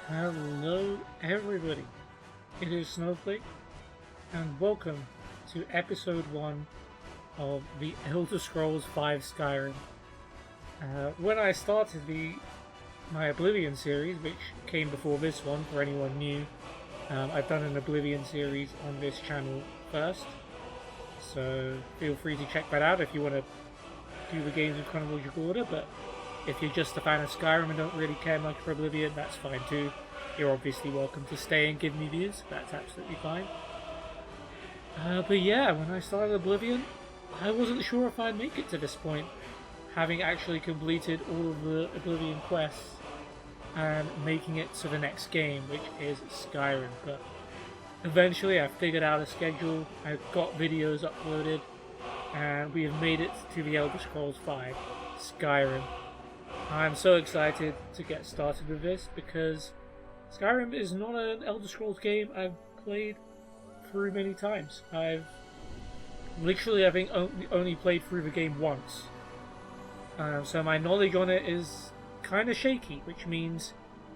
Hello everybody, it is Snowflake and welcome to episode 1 of the Elder Scrolls V Skyrim. When I started my Oblivion series, which came before this one for anyone new, I've done an Oblivion series on this channel first, so feel free to check that out if you want to do the games in chronological order, but if you're just a fan of Skyrim and don't really care much for Oblivion, that's fine too. You're obviously welcome to stay and give me views, that's absolutely fine. But yeah, when I started Oblivion, I wasn't sure if I'd make it to this point, having actually completed all of the Oblivion quests and making it to the next game, which is Skyrim. But eventually I figured out a schedule, I've got videos uploaded, and we have made it to the Elder Scrolls V Skyrim. I'm so excited to get started with this because Skyrim is not an Elder Scrolls game I've played through many times. I've literally, I think, only played through the game once. So my knowledge on it is kind of shaky, which means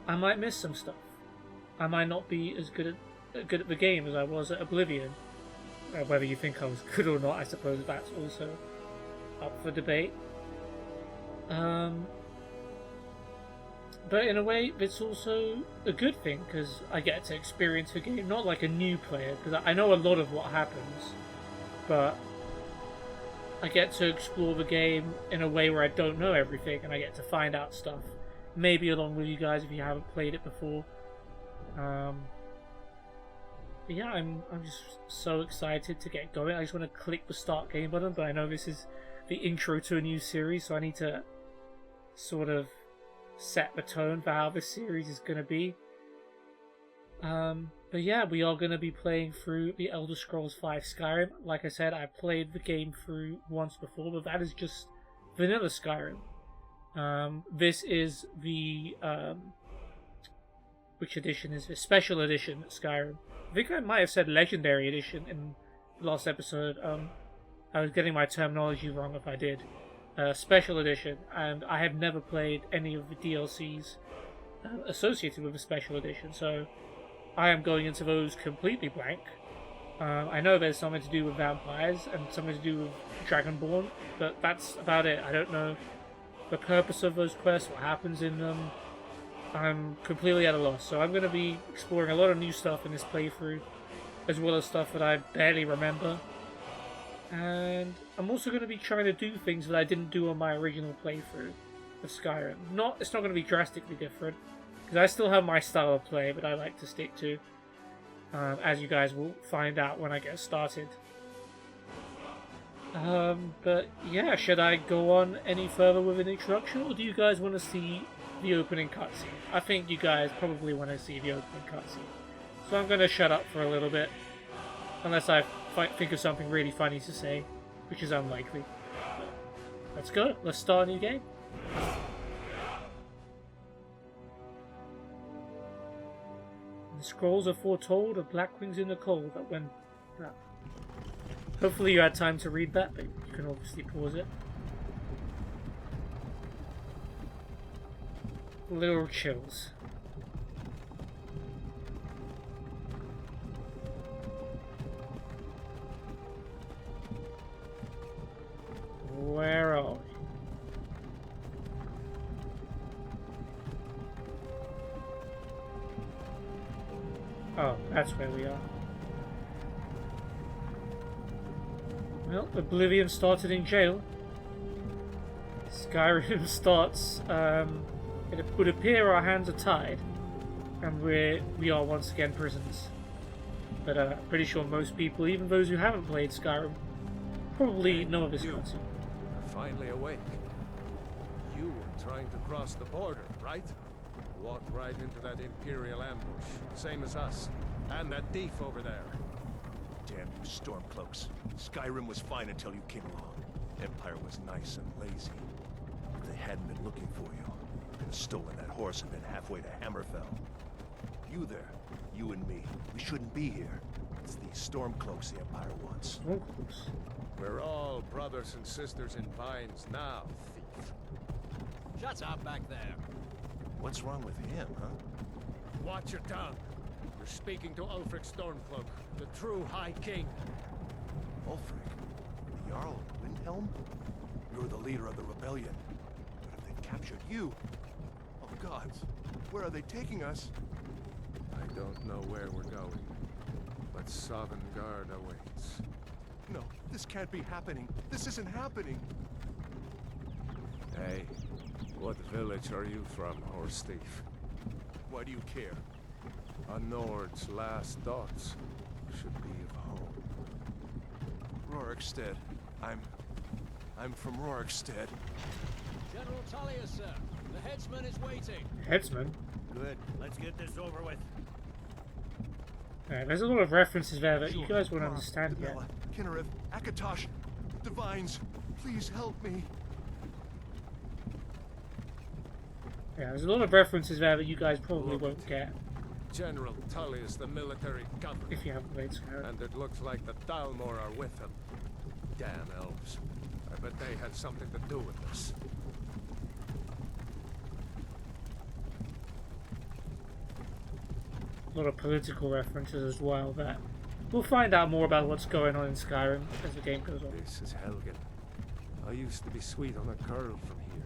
I might miss some stuff. I might not be as good at the game as I was at Oblivion. Whether you think I was good or not, I suppose that's also up for debate. But in a way, it's also a good thing, because I get to experience the game, not like a new player, because I know a lot of what happens, but I get to explore the game in a way where I don't know everything, and I get to find out stuff, maybe along with you guys if you haven't played it before. But yeah, I'm just so excited to get going. I just want to click the start game button, but I know this is the intro to a new series, so I need to sort of set the tone for how this series is going to be. But yeah, we are going to be playing through the Elder Scrolls V Skyrim. Like I said, I played the game through once before, but that is just vanilla Skyrim. This is the which edition is this? Special edition Skyrim. I think I might have said Legendary Edition in the last episode. I was getting my terminology wrong if I did. Special Edition, and I have never played any of the DLCs associated with the Special Edition, so I am going into those completely blank. I know there's something to do with vampires and something to do with Dragonborn, but that's about it. I don't know the purpose of those quests, what happens in them. I'm completely at a loss, so I'm going to be exploring a lot of new stuff in this playthrough, as well as stuff that I barely remember. And I'm also going to be trying to do things that I didn't do on my original playthrough of Skyrim. It's not going to be drastically different, because I still have my style of play that I like to stick to, as you guys will find out when I get started. But yeah, should I go on any further with an introduction, or do you guys want to see the opening cutscene? I think you guys probably want to see the opening cutscene. So I'm going to shut up for a little bit, unless I think of something really funny to say, which is unlikely. But let's go. Let's start a new game. The scrolls are foretold of Blackwings in the cold that when... Hopefully you had time to read that, but you can obviously pause it. Little chills. Where are we? Oh, that's where we are. Well, Oblivion started in jail. Skyrim starts, it would appear our hands are tied, and we are once again prisoners. But I'm pretty sure most people, even those who haven't played Skyrim, probably know of this concept. Finally awake. You were trying to cross the border, right? Walked right into that Imperial ambush, same as us. And that thief over there. Damn you Stormcloaks. Skyrim was fine until you came along. Empire was nice and lazy. If they hadn't been looking for you, could have stolen that horse and been halfway to Hammerfell. You there, you and me, we shouldn't be here. It's these Stormcloaks the Empire wants. Stormcloaks? We're all brothers and sisters in binds now, thief. Shut up back there. What's wrong with him, huh? Watch your tongue. You're speaking to Ulfric Stormcloak, the true High King. Ulfric, the Jarl of Windhelm? You're the leader of the rebellion. But if they've captured you... Oh gods, where are they taking us? I don't know where we're going, but Sovngarde awaits. No, this can't be happening. This isn't happening. Hey, what village are you from, horse thief? Why do you care? A Nord's last thoughts should be of home. Rorikstead. I'm from Rorikstead. General Talia, sir. The headsman is waiting. Headsman? Good. Let's get this over with. There's a lot of references there that you guys won't understand yet. Bella, Kinnarev, Akatosh, Divines, please help me. Yeah, there's a lot of references there that you guys probably Look, won't get General Tully is the military governor, if you haven't played Skyrim. and it looks like the Dalmor are with him. Damn elves. I bet they had something to do with this. A lot of political references as well that we'll find out more about what's going on in Skyrim as the game goes on. This is Helgen. I used to be sweet on a curl from here.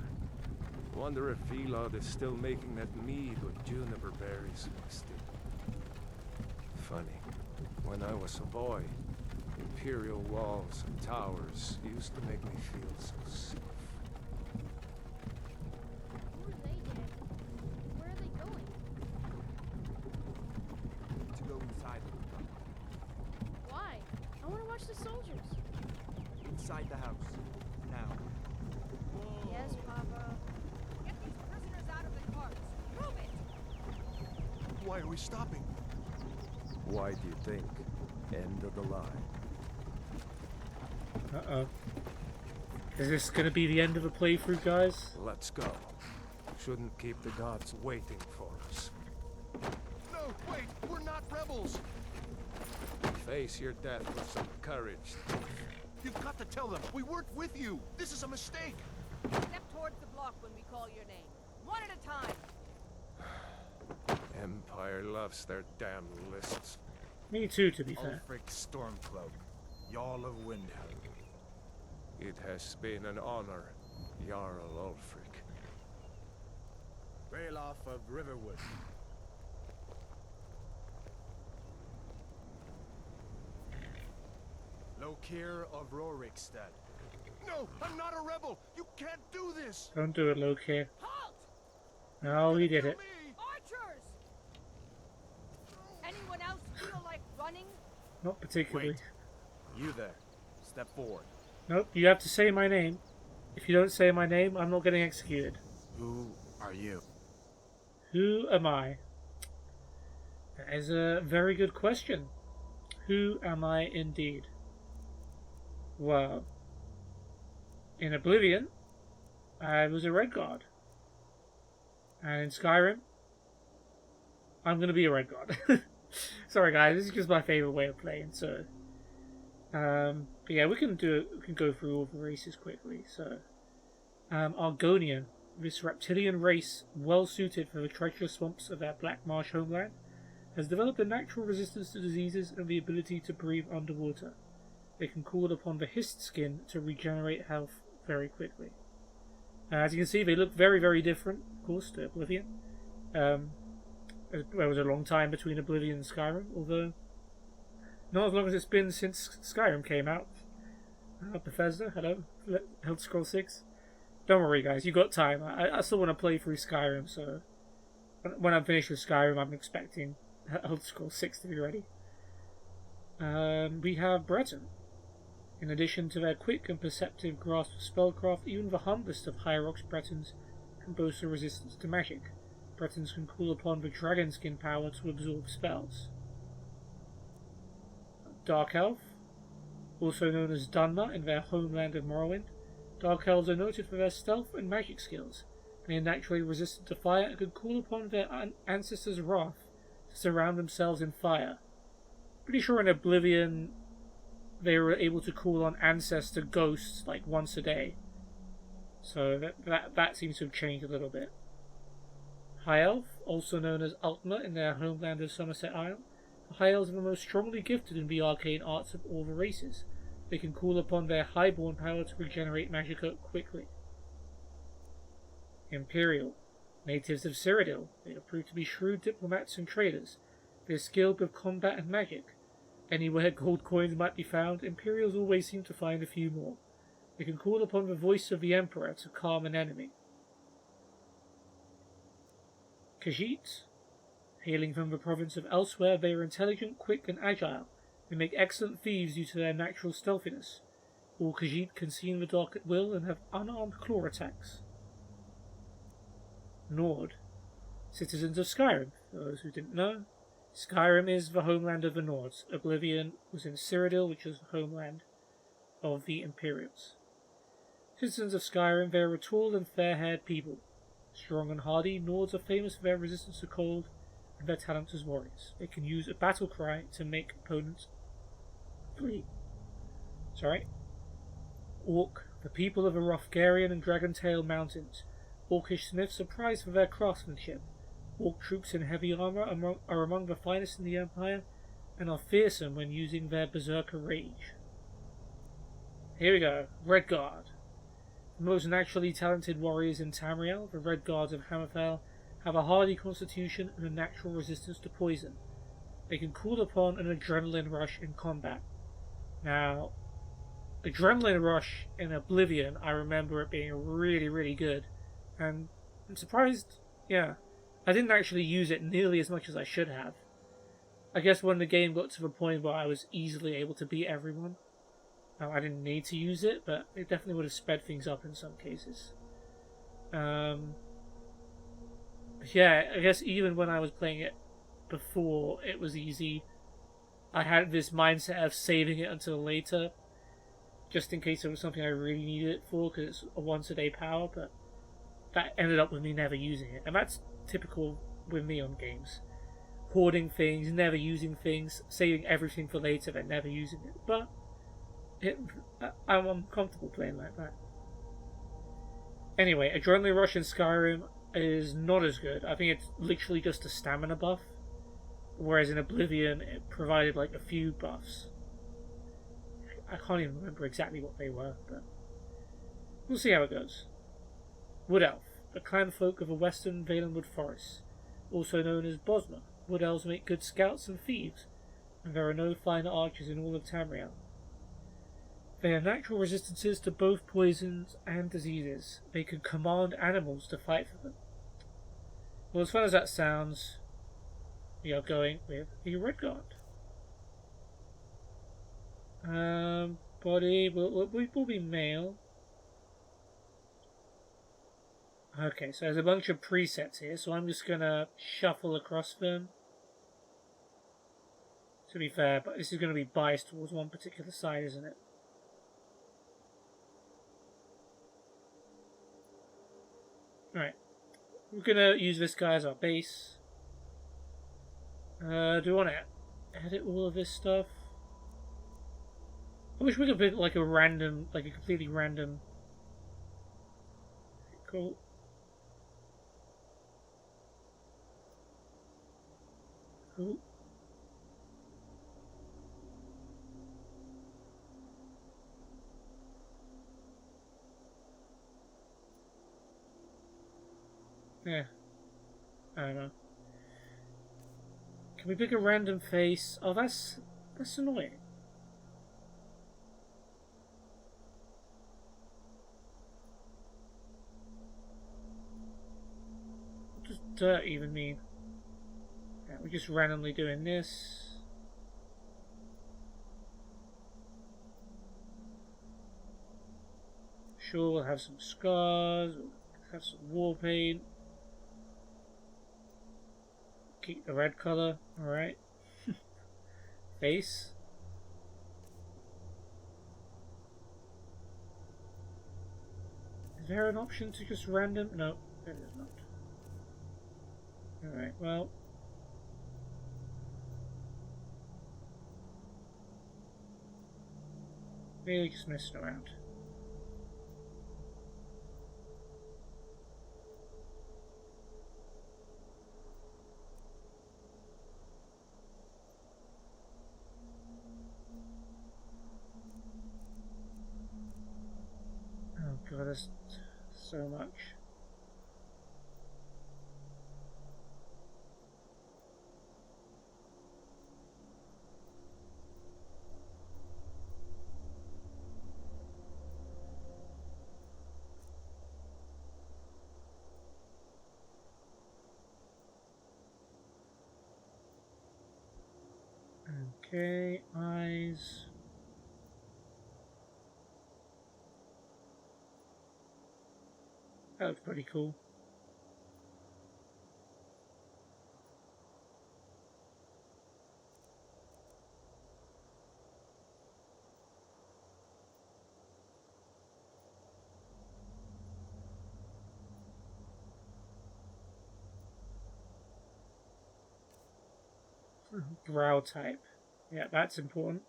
Wonder if Vilod is still making that mead with juniper berries mixed in. Funny. When I was a boy, imperial walls and towers used to make me feel so safe. Who are they, Dad? Where are they going? To go inside. Why? I want to watch the soldiers. Inside the house. Now. Yes, Papa. Get these prisoners out of the carts. Move it! Why are we stopping? Why do you think? End of the line. Uh-oh. Is this going to be the end of the playthrough, guys? Let's go. Shouldn't keep the gods waiting for us. No, wait, we're not rebels. Face your death with some courage. You've got to tell them we weren't with you. This is a mistake. Step towards the block when we call your name. One at a time. Empire loves their damn lists. Me too, to be fair. Ulfric Stormcloak, Jarl of Windhelm. It has been an honor, Jarl Ulfric. Ralof of Riverwood. Lokir of Rorikstead. No, I'm not a rebel. You can't do this. Don't do it, Loki. Halt! No, he did Kill it. me. Archers! Anyone else feel like running? Not particularly. Wait. You there. Step forward. Nope, you have to say my name. If you don't say my name, I'm not getting executed. Who are you? Who am I? That is a very good question. Who am I indeed? Well, in Oblivion, I was a Red Guard. And in Skyrim, I'm going to be a Red Guard. Sorry guys, this is just my favourite way of playing, so... but yeah, we can go through all the races quickly, so... Argonian, this reptilian race, well suited for the treacherous swamps of their Black Marsh homeland, has developed a natural resistance to diseases and the ability to breathe underwater. They can call upon the hissed skin to regenerate health very quickly. As you can see, they look very, very different, of course, to Oblivion. There was a long time between Oblivion and Skyrim, although not as long as it's been since Skyrim came out. Bethesda, hello, Elder Scrolls 6. Don't worry, guys, you got time. I still want to play through Skyrim, so when I'm finished with Skyrim, I'm expecting Elder Scrolls 6 to be ready. We have Breton. In addition to their quick and perceptive grasp of spellcraft, even the humblest of High Bretons can boast a resistance to magic. Bretons can call upon the dragon skin power to absorb spells. Dark Elf, also known as Dunmer in their homeland of Morrowind. Dark Elves are noted for their stealth and magic skills. They are naturally resistant to fire and can call upon their ancestors' wrath to surround themselves in fire. Pretty sure in Oblivion they were able to call on ancestor ghosts like once a day. So that seems to have changed a little bit. High Elf, also known as Ultima in their homeland of Somerset Isle. The High Elves are the most strongly gifted in the arcane arts of all the races. They can call upon their highborn power to regenerate magicka quickly. Imperial. Natives of Cyrodiil. They have proved to be shrewd diplomats and traders. They are skilled with combat and magic. Anywhere gold coins might be found, Imperials always seem to find a few more. They can call upon the voice of the Emperor to calm an enemy. Khajiit. Hailing from the province of Elsewhere, they are intelligent, quick, and agile. They make excellent thieves due to their natural stealthiness. All Khajiit can see in the dark at will and have unarmed claw attacks. Nord. Citizens of Skyrim. For those who didn't know, Skyrim is the homeland of the Nords. Oblivion was in Cyrodiil, which is the homeland of the Imperials. Citizens of Skyrim, they are a tall and fair-haired people. Strong and hardy, Nords are famous for their resistance to cold and their talent as warriors. They can use a battle cry to make opponents flee. Orc, the people of the Hrothgarian and Dragontail Mountains. Orcish smiths are prized for their craftsmanship. Orc troops in heavy armour are among the finest in the Empire and are fearsome when using their berserker rage. Here we go. Red Guard. The most naturally talented warriors in Tamriel, the Red Guards of Hammerfell, have a hardy constitution and a natural resistance to poison. They can call upon an adrenaline rush in combat. Now, adrenaline rush in Oblivion, I remember it being really, really good. And I'm surprised, I didn't actually use it nearly as much as I should have. I guess when the game got to the point where I was easily able to beat everyone, I didn't need to use it, but it definitely would have sped things up in some cases. I guess even when I was playing it before it was easy, I had this mindset of saving it until later, just in case it was something I really needed it for, because it's a once-a-day power, but that ended up with me never using it. And that's typical with me on games. Hoarding things, never using things, saving everything for later, then never using it. But I'm comfortable playing like that. Anyway, Adrenaline Rush in Skyrim is not as good. I think it's literally just a stamina buff, whereas in Oblivion it provided like a few buffs. I can't even remember exactly what they were, but we'll see how it goes. Wood Elf, a clan folk of the western Valenwood Forest, also known as Bosmer. Wood Elves make good scouts and thieves, and there are no finer archers in all of Tamriel. They have natural resistances to both poisons and diseases. They can command animals to fight for them. Well, as fun as that sounds, we are going with the Red Guard. Body will be male. Okay, so there's a bunch of presets here, so I'm just gonna shuffle across them. To be fair, but this is gonna be biased towards one particular side, isn't it? Alright. We're gonna use this guy as our base. Do we want to edit all of this stuff? I wish we could put like a completely random. Cool. Cool. Yeah. I don't know. Can we pick a random face? Oh, that's annoying. What does dirt even mean? Yeah, we're just randomly doing this. Sure, we'll have some scars, we'll have some war paint. Keep the red color, alright. Face. Is there an option to just random? No, there is not. Alright, well. Really just messing around. so much. Okay, eyes. That looks pretty cool. Brow type. Yeah, that's important.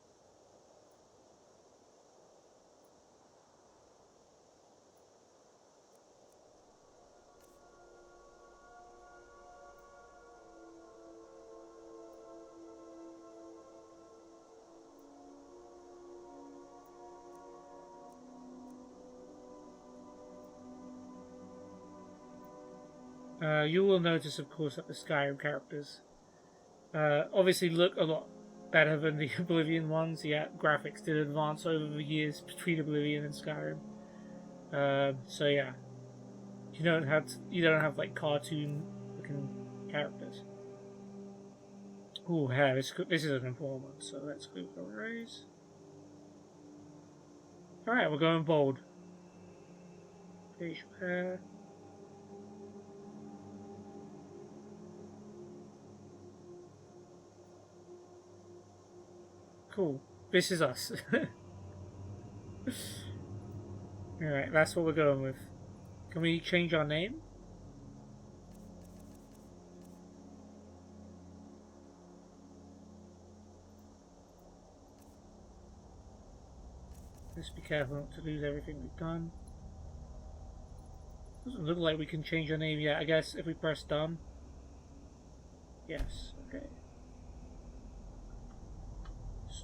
You will notice, of course, that the Skyrim characters obviously look a lot better than the Oblivion ones. Yeah, graphics did advance over the years between Oblivion and Skyrim. So yeah, you don't have like cartoon-looking characters. Ooh, yeah, this is an important one. So let's go for raise. All right, we're going bold. Facial hair. Cool. This is us. Alright, that's what we're going with. Can we change our name? Let's be careful not to lose everything we've done. Doesn't look like we can change our name yet. I guess if we press done. Yes, okay.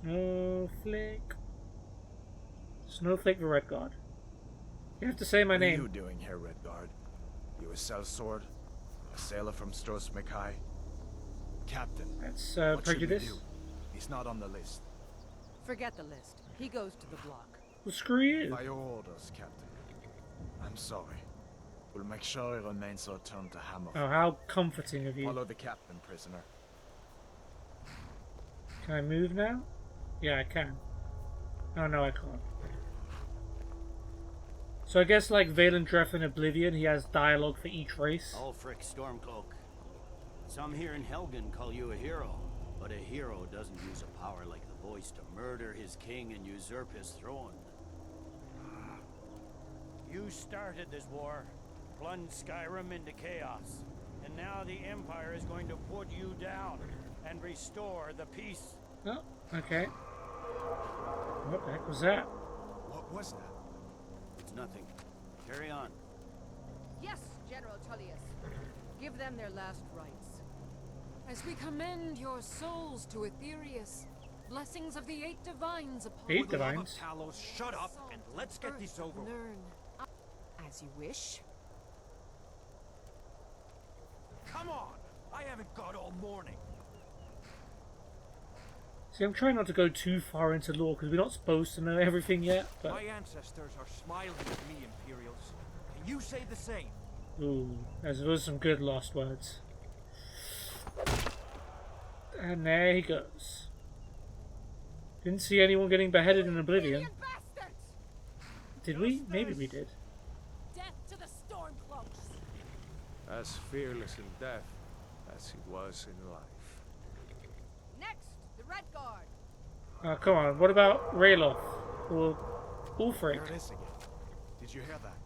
Snowflake. Snowflake the Red Guard. You have to say my name. What are you doing here, Red Guard? You a sellsword? A sailor from Stros Mackay? Captain. That's what should we prejudice. do? He's not on the list. Forget the list. He goes to the block. Well, screw you. By your orders, Captain. I'm sorry. We'll make sure he remains returned to Hammer. Oh, how comforting of you. Follow the captain, prisoner. Can I move now? Yeah, I can. Oh, no, I can't. So I guess like Valandreth in Oblivion, he has dialogue for each race. Ulfric Stormcloak. Some here in Helgen call you a hero, but a hero doesn't use a power like the voice to murder his king and usurp his throne. You started this war, plunged Skyrim into chaos, and now the Empire is going to put you down and restore the peace. Oh, okay. What the heck was that? What was that? It's nothing. Carry on. Yes, General Tullius. Give them their last rites. As we commend your souls to Aetherius, blessings of the 8 divines upon Eight you. divines? Talos, shut up and let's get this over with. Learn. As you wish. Come on! I haven't got all morning. See, I'm trying not to go too far into lore because we're not supposed to know everything yet. But My ancestors are smiling at me, Imperials. Can you say the same? ooh, those some good lost words. And there he goes. Didn't see anyone getting beheaded in Oblivion. Bastards! Did we? Maybe we did. Death to the Stormcloaks! As fearless in death as he was in life. Next, the Red Guard. Oh, come on. What about Rayloff? Or Ulfric? Here it is again. Did you hear that?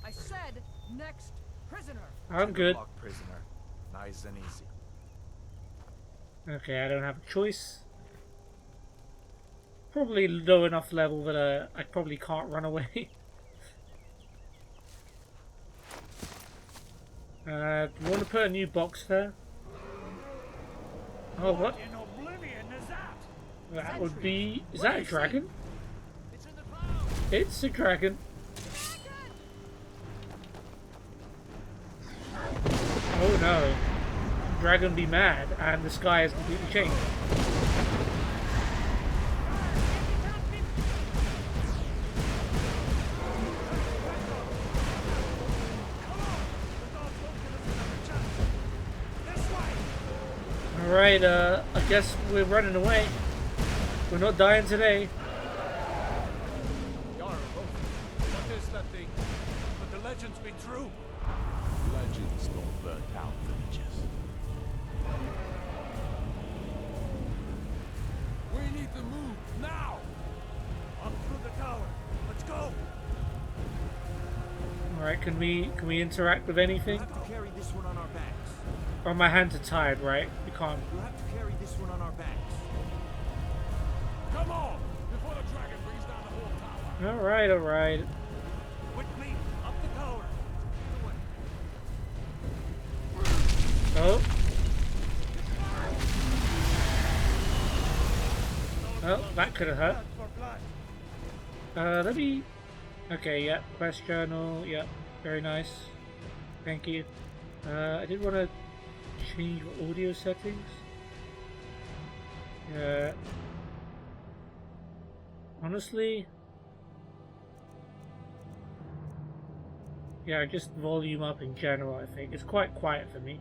I said next prisoner. I'm good. Block prisoner. Nice and easy. Okay, I don't have a choice. Probably low enough level that I probably can't run away. Do you want to put a new box there? Oh, what? In Oblivion is that? That would be... Is that a dragon? It's in the clouds. It's a dragon. Oh no. Dragon be mad and the sky has completely changed. Alright, I guess we're running away. We're not dying today. Jarl, what is that thing? Could the legends be true? Legends don't burn out villages. We need to move now! Up through the tower. Let's go! Alright, can we interact with anything? You have to carry this one on our backs. Oh, my hands are tied, right? We can't. You have to carry this one on our backs. Come on! Before the dragon brings down the whole tower! Alright, alright. With me! Up the tower! Oh. Oh, that could have hurt. Let me... Okay, yeah. Quest journal, yeah. Very nice. Thank you. I did want to change audio settings. Honestly... Yeah, just volume up in general, I think. It's quite quiet for me.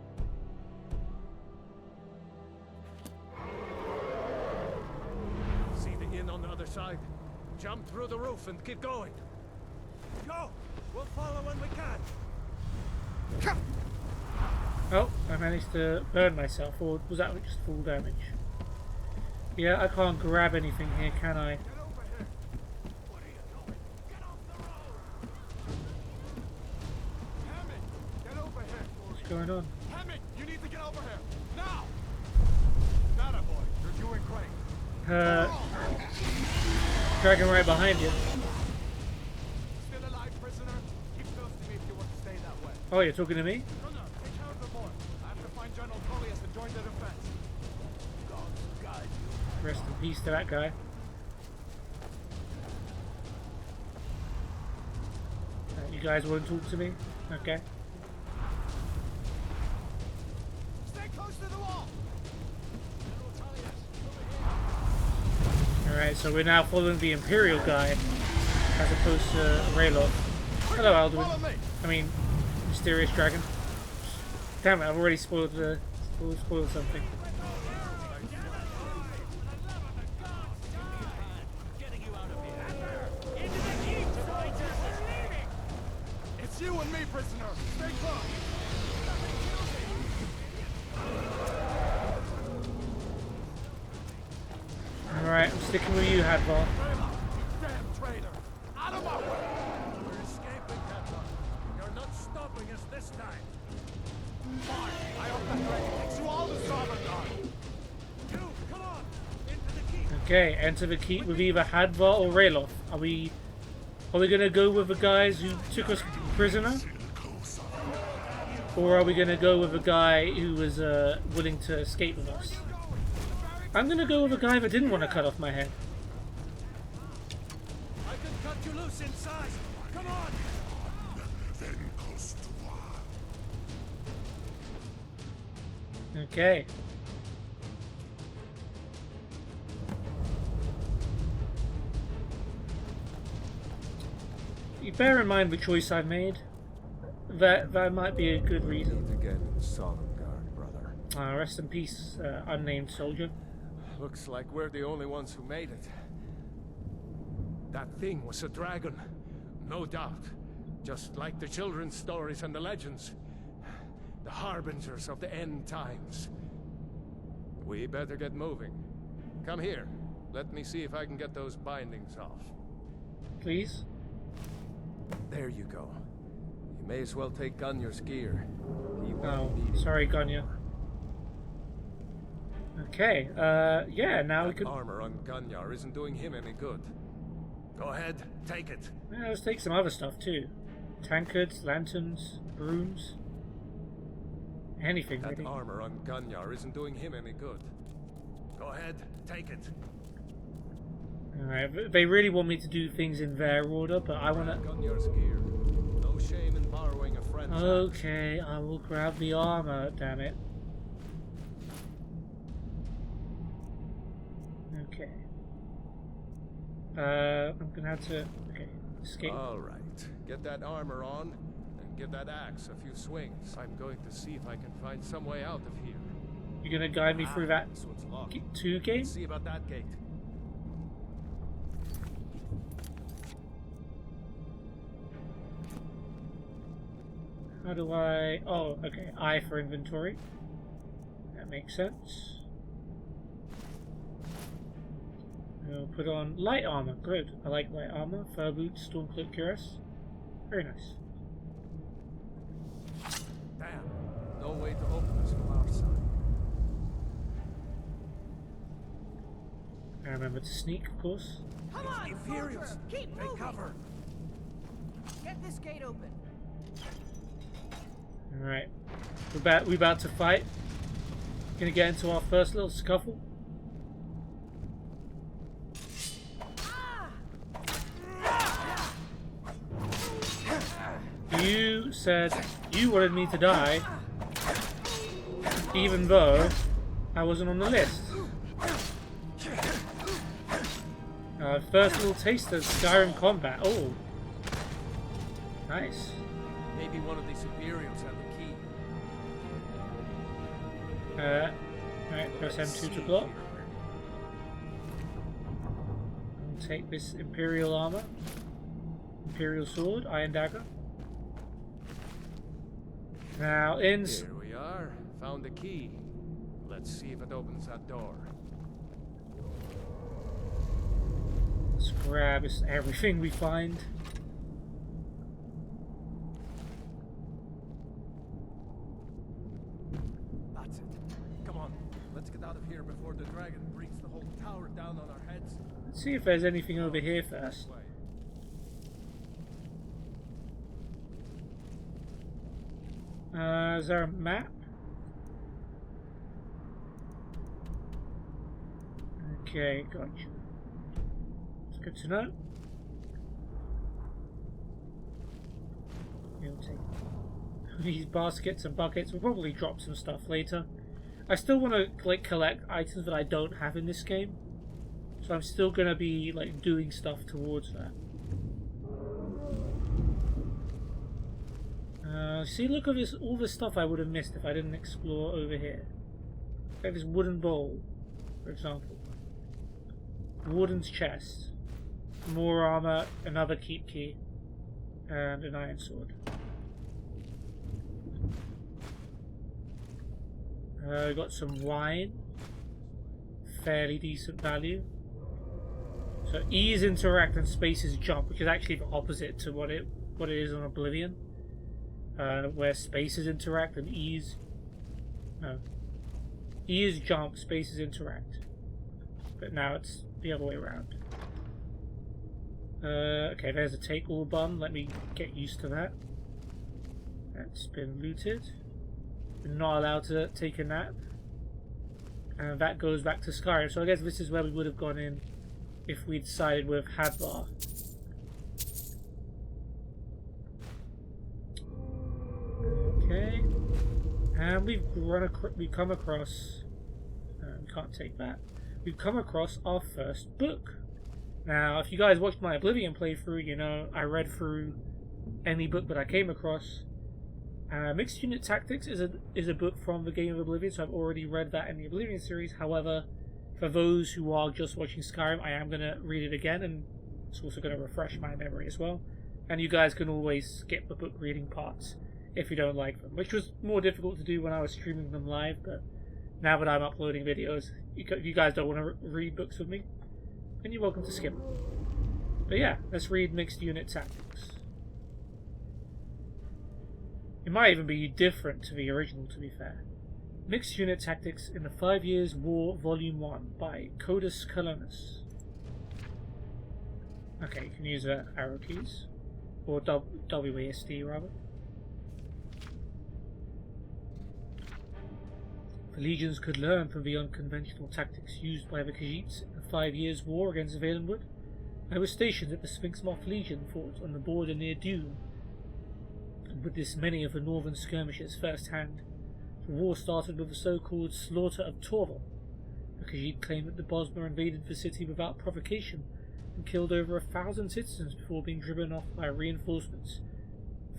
See the inn on the other side? Jump through the roof and keep going. Go! We'll follow when we can! Oh, I managed to burn myself, or was that just full damage? Yeah, I can't grab anything here, can I? Get over here! What are you doing? Get off the road! Hammond! Get over here! What's going on? Hammond! You need to get over here! Now! Not a boy. You're doing great. Dragon right behind you. Still alive, prisoner? Keep close to me if you want to stay that way. Oh, you're talking to me? Gunnar, take care of the boy. I have to find General Tullius and join the defense. God guide you. Rest in peace to that guy. You guys want to talk to me? Okay. Stay close to the wall! Alright, so we're now following the Imperial guy as opposed to Rayloff. Hello, Alduin. I mean, Mysterious Dragon. Damn it, I've already spoiled something. It's you and me, prisoner. Stay close. Alright, I'm sticking with you, Hadvar. Damn traitor! Out of my way! We're escaping, Captain. You're not stopping us this time. Fine. I hope that dragon takes you all to starboard guard. You, come on! Into the keep. Okay, enter the keep with either Hadvar or Rayloff. Are we gonna go with the guys who took us prisoner? Or are we gonna go with a guy who was willing to escape with us? I'm gonna go with a guy that didn't want to cut off my head. I can cut you loose inside. Come on! Okay. You bear in mind the choice I've made. That might be a good reason. Meet again in Sovngarde, brother. Rest in peace, unnamed soldier. Looks like we're the only ones who made it. That thing was a dragon, no doubt. Just like the children's stories and the legends. The harbingers of the end times. We better get moving. Come here. Let me see if I can get those bindings off. Please? There you go. You may as well take Gunnar's gear. He Oh, won't need it. sorry, Gunya. Okay, yeah, now we That could... armor on Gunnar isn't doing him any good. Go ahead, take it. Yeah, let's take some other stuff too. Tankards, lanterns, brooms. Anything, That really. armor on Gunnar isn't doing him any good. Go ahead, take it. Alright, they really want me to do things in their order, but I wanna... Gunnar's gear. No shame in borrowing a friend. friend's Okay, I will grab the armor, damn it. Okay. I'm gonna have to... Okay, escape. Alright, get that armor on, and give that axe a few swings. I'm going to see if I can find some way out of here. You're gonna guide me through that This one's locked. 2 game? See about that gate. How do I... Oh, okay, I for inventory. That makes sense. We'll put on light armor. Good. I like light armor. Fur boots, stormcloak, cuirass. Very nice. Damn, no way to open this from our side. I remember to sneak, of course. Come on, Imperials! soldier! Keep Take moving! cover! Get this gate open. Alright. We about to fight. Gonna get into our first little scuffle. You said you wanted me to die, even though I wasn't on the list. First little taste of Skyrim combat. Oh, nice. Maybe one of these Imperials had the key. Alright, press M2 to block. And take this Imperial armor, Imperial sword, Iron Dagger. Now in. Here we are. Found the key. Let's see if it opens that door. Let's grab everything we find. That's it. Come on. Let's get out of here before the dragon brings the whole tower down on our heads. Let's see if there's anything over here first. Is there a map? Okay, gotcha. It's good to know. We'll take these baskets and buckets. We'll probably drop some stuff later. I still want to like collect items that I don't have in this game, so I'm still gonna be like doing stuff towards that. See, look at this, all the stuff I would have missed if I didn't explore over here. Like this wooden bowl, for example. Warden's chest. More armor, another keep key, and an iron sword. Got some wine. Fairly decent value. So E is interact and space is jump, which is actually the opposite to what it is on Oblivion. Where spaces interact and E is jump, spaces interact. But now it's the other way around. Okay, there's a take all bun. Let me get used to that. That's been looted. We're not allowed to take a nap. And that goes back to Skyrim. So I guess this is where we would have gone in if we decided with Hadvar. Okay, and we've come across. We can't take that. We've come across our first book. Now, if you guys watched my Oblivion playthrough, you know I read through any book that I came across. Mixed Unit Tactics is a book from the game of Oblivion, so I've already read that in the Oblivion series. However, for those who are just watching Skyrim, I am gonna read it again, and it's also gonna refresh my memory as well. And you guys can always skip the book reading parts if you don't like them, which was more difficult to do when I was streaming them live, but now that I'm uploading videos, if you guys don't want to read books with me, then you're welcome to skip them. But yeah, let's read Mixed Unit Tactics. It might even be different to the original, to be fair. Mixed Unit Tactics in the 5 Years' War, Volume 1 by Codus Colonus. Okay, you can use arrow keys, or WASD rather. The legions could learn from the unconventional tactics used by the Khajiits in the 5 Years' War against Valenwood. I was stationed at the Sphinx Moth Legion fort on the border near Dune. had witnessed many of the northern skirmishes firsthand. The war started with the so-called Slaughter of Torval. The Khajiit claimed that the Bosmer invaded the city without provocation and killed over 1,000 citizens before being driven off by reinforcements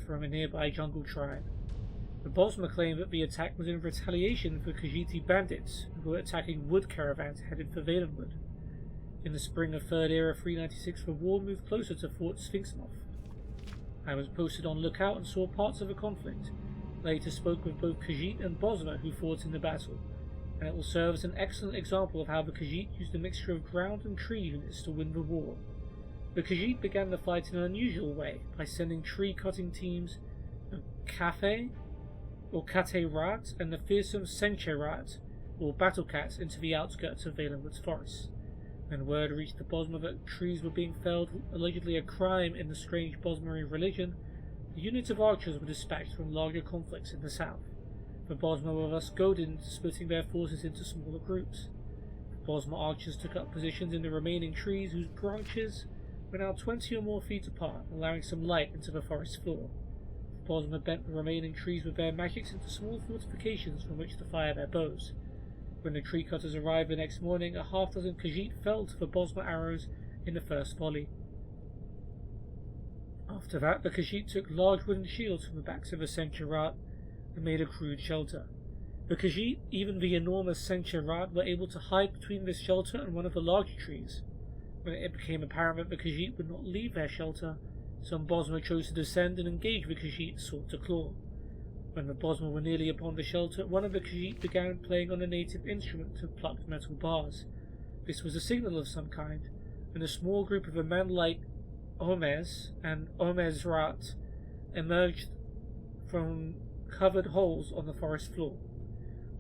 from a nearby jungle tribe. The Bosmer claimed that the attack was in retaliation for Khajiiti bandits who were attacking wood caravans headed for Valenwood. In the spring of 3rd Era 396, the war moved closer to Fort Sphinxmoth. I was posted on lookout and saw parts of the conflict. Later spoke with both Khajiit and Bosmer who fought in the battle, and it will serve as an excellent example of how the Khajiit used a mixture of ground and tree units to win the war. The Khajiit began the fight in an unusual way by sending tree-cutting teams of Kate Rat and the fearsome Senche Rat, or battle cats, into the outskirts of Valenwood's forests. When word reached the Bosmer that trees were being felled, allegedly a crime in the strange Bosmeri religion, the units of archers were dispatched from larger conflicts in the south. The Bosmer were thus goaded into splitting their forces into smaller groups. The Bosmer archers took up positions in the remaining trees whose branches were now 20 or more feet apart, allowing some light into the forest floor. The Bosmer bent the remaining trees with their magics into small fortifications from which to fire their bows. When the tree cutters arrived the next morning, a half-dozen Khajiit fell to the Bosmer arrows in the first volley. After that, the Khajiit took large wooden shields from the backs of the Senche Rat and made a crude shelter. The Khajiit, even the enormous Senche Rat, were able to hide between this shelter and one of the larger trees. When it became apparent that the Khajiit would not leave their shelter, some Bosmer chose to descend and engage the Khajiit sword to claw. When the Bosmer were nearly upon the shelter, one of the Khajiit began playing on a native instrument of plucked metal bars. This was a signal of some kind, and a small group of a man-like Omez and Omez Rat emerged from covered holes on the forest floor.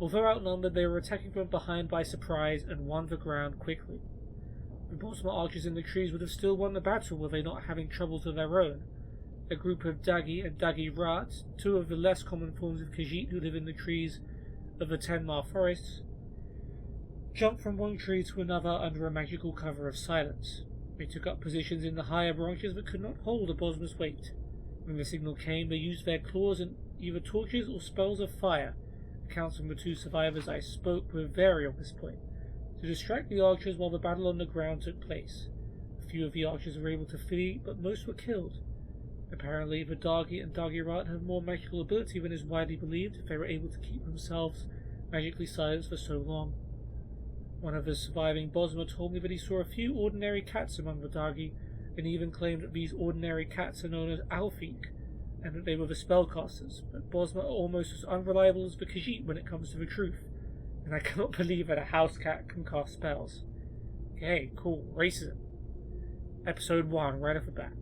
Although outnumbered, they were attacking from behind by surprise and won the ground quickly. The Bosmer archers in the trees would have still won the battle were they not having troubles of their own. A group of Dagi and Dagi Rat, two of the less common forms of Khajiit who live in the trees of the 10-mile forests, jumped from one tree to another under a magical cover of silence. They took up positions in the higher branches but could not hold a Bosmer's weight. When the signal came, they used their claws and either torches or spells of fire. Accounts from the two survivors I spoke with vary on this point, to distract the archers while the battle on the ground took place. A few of the archers were able to flee, but most were killed. Apparently, the Dagi and Dagi Rat have more magical ability than is widely believed if they were able to keep themselves magically silenced for so long. One of the surviving Bosmer told me that he saw a few ordinary cats among the Dagi, and even claimed that these ordinary cats are known as Alfeek, and that they were the spellcasters, but Bosmer are almost as unreliable as the Khajiit when it comes to the truth, and I cannot believe that a house cat can cast spells. Okay, cool, racism. Episode 1, right off the bat.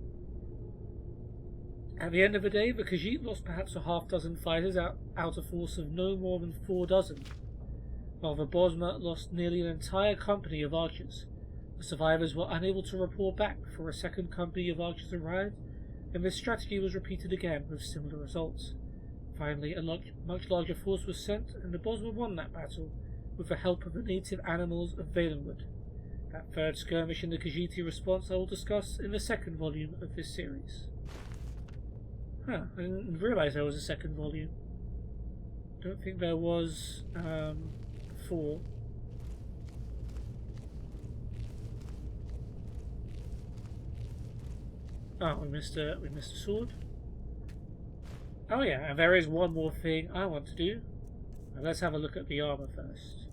At the end of the day, the Khajiit lost perhaps a half-dozen fighters out a force of no more than 4 dozen, while the Bosmer lost nearly an entire company of archers. The survivors were unable to report back before a second company of archers arrived, and this strategy was repeated again with similar results. Finally, a much larger force was sent, and the Bosmer won that battle with the help of the native animals of Valenwood. That third skirmish in the Khajiiti response I will discuss in the second volume of this series. I didn't realise there was a second volume. Don't think there was before. Oh, we missed a sword. Oh yeah, and there is one more thing I want to do. Now, let's have a look at the armor first.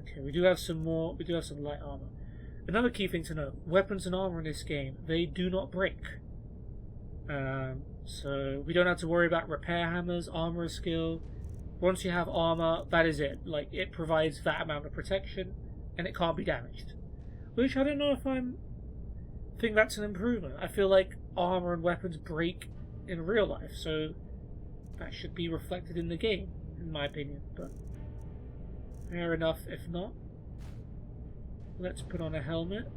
Okay, we do have some light armor. Another key thing to note: weapons and armor in this game, they do not break. So we don't have to worry about repair hammers, armor skill. Once you have armor, that is it. Like, it provides that amount of protection, and it can't be damaged. Which I don't know if I think that's an improvement. I feel like armor and weapons break in real life, so that should be reflected in the game, in my opinion. But fair enough if not. Let's put on a helmet.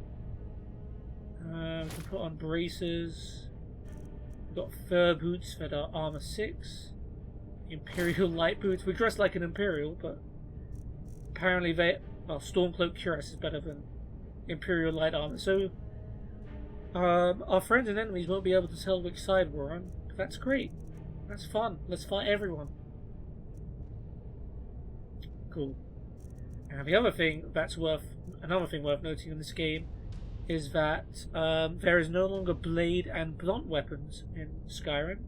We can put on braces. We've got fur boots that are armor 6. Imperial light boots. We dress like an Imperial, but apparently Stormcloak Cuirass is better than Imperial light armor. So our friends and enemies won't be able to tell which side we're on, That's great. That's fun. Let's fight everyone. Cool. And the other thing another thing worth noting in this game is that there is no longer blade and blunt weapons in Skyrim.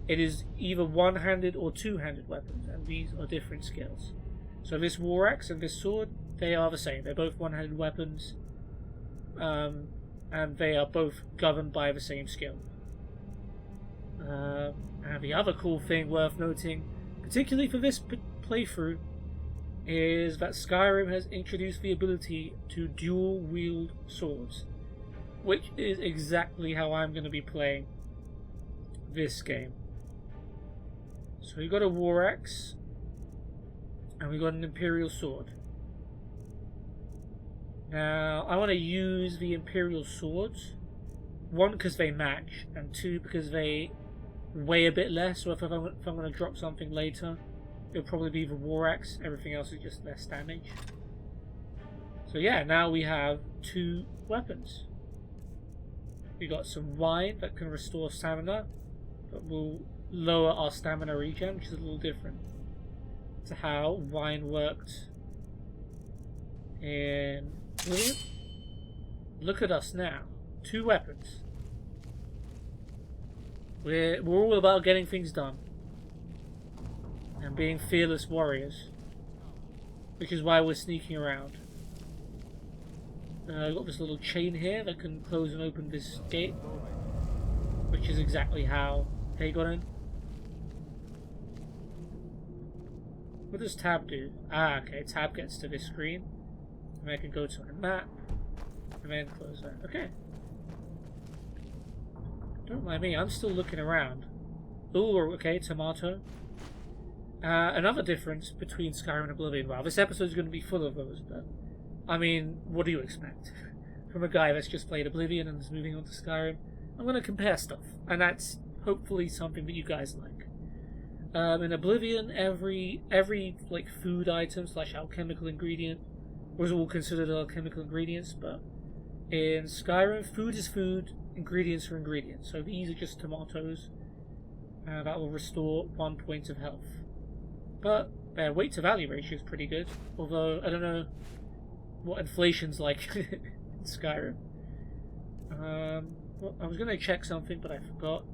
It is either one-handed or two-handed weapons, and these are different skills. So this war axe and this sword, they are the same. They're both one-handed weapons, and they are both governed by the same skill. And the other cool thing worth noting, particularly for this playthrough, is that Skyrim has introduced the ability to dual-wield swords, which is exactly how I'm going to be playing this game. So we got a war axe, and we got an Imperial sword. Now, I want to use the Imperial swords, one because they match, and two because they weigh a bit less, so if I'm going to drop something later, it'll probably be the war axe. Everything else is just less damage. So yeah, now we have two weapons. We got some wine that can restore stamina, but will lower our stamina regen, which is a little different to how wine worked in Oblivion. Look at us now. Two weapons. We're all about getting things done and being fearless warriors, which is why we're sneaking around. I've got this little chain here that can close and open this gate, which is exactly how they got in. What does tab do? Ah, okay, tab gets to this screen, and I can go to my map, and then close that. Okay. Don't mind me, I'm still looking around. Ooh, okay, tomato. Another difference between Skyrim and Oblivion. Wow, this episode's going to be full of those, but I mean, what do you expect? From a guy that's just played Oblivion and is moving on to Skyrim, I'm going to compare stuff, and that's hopefully something that you guys like. In Oblivion, every like food item / alchemical ingredient was all considered alchemical ingredients, but in Skyrim, food is food, ingredients are ingredients. So these are just tomatoes, that will restore 1 point of health. But their weight to value ratio is pretty good, although I don't know what inflation's like in Skyrim. Well, I was going to check something, but I forgot.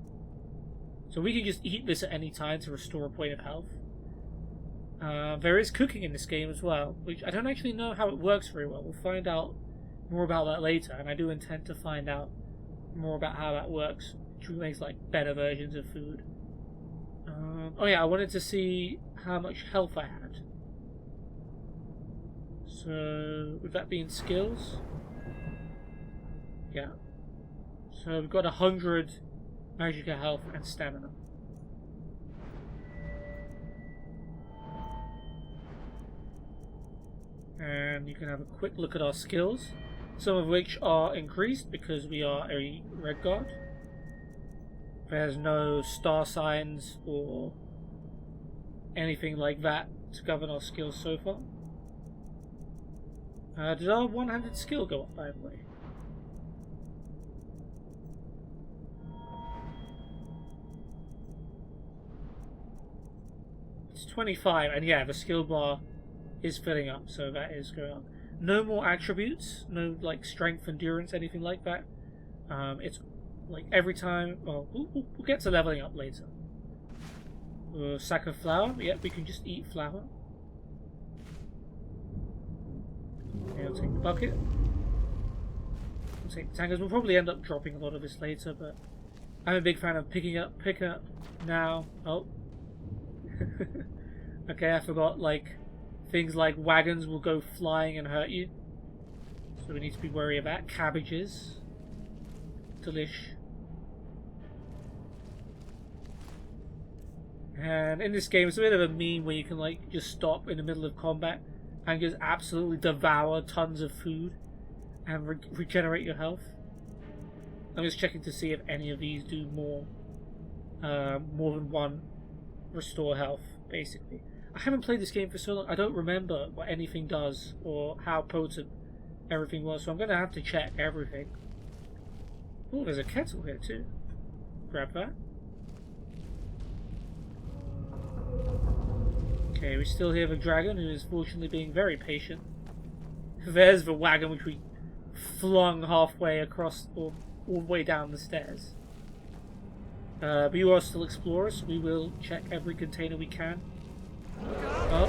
So we can just eat this at any time to restore a point of health. There is cooking in this game as well, which I don't actually know how it works very well. We'll find out more about that later, and I do intend to find out more about how that works, which makes like better versions of food. Oh yeah, I wanted to see how much health I had. So, would that be in skills? Yeah. So we've got 100 magical health and stamina. And you can have a quick look at our skills, some of which are increased because we are a red guard. There's no star signs or anything like that to govern our skills so far. Did our one-handed skill go up, by the way? It's 25, and yeah, the skill bar is filling up, so that is going up. No more attributes, no like strength, endurance, anything like that. It's like every time. Well, we'll get to leveling up later. Sack of flour. Yep, we can just eat flour. Okay, I'll take the bucket. I'll take the tankers. We'll probably end up dropping a lot of this later, but I'm a big fan of picking up now. Oh. Okay, I forgot, like, things like wagons will go flying and hurt you. So we need to be wary of that. Cabbages. Delish. And in this game, it's a bit of a meme where you can, like, just stop in the middle of combat and just absolutely devour tons of food and regenerate your health. I'm just checking to see if any of these do more than one restore health, basically. I haven't played this game for so long, I don't remember what anything does or how potent everything was, so I'm going to have to check everything. Oh, there's a kettle here too. Grab that. Okay, we still hear the dragon, who is fortunately being very patient. There's the wagon which we flung halfway across, or all the way down the stairs. But you are still explorers, so we will check every container we can. Oh.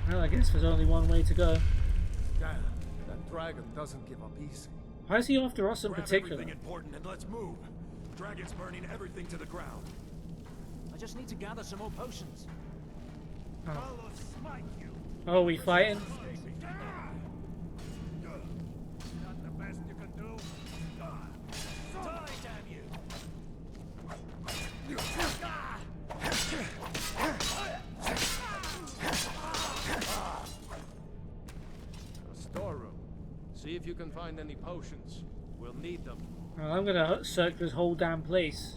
Well, I guess there's only one way to go. Damn, that dragon doesn't give up easy. Why is he after us in Grab particular? everything important and let's move. Dragon's burning everything to the ground. I just need to gather some more potions. I'll smite you. Oh, we fighting? Not the best you can do. Die, damn you! A storeroom. See if you can find any potions. We'll need them. Oh, I'm gonna search this whole damn place.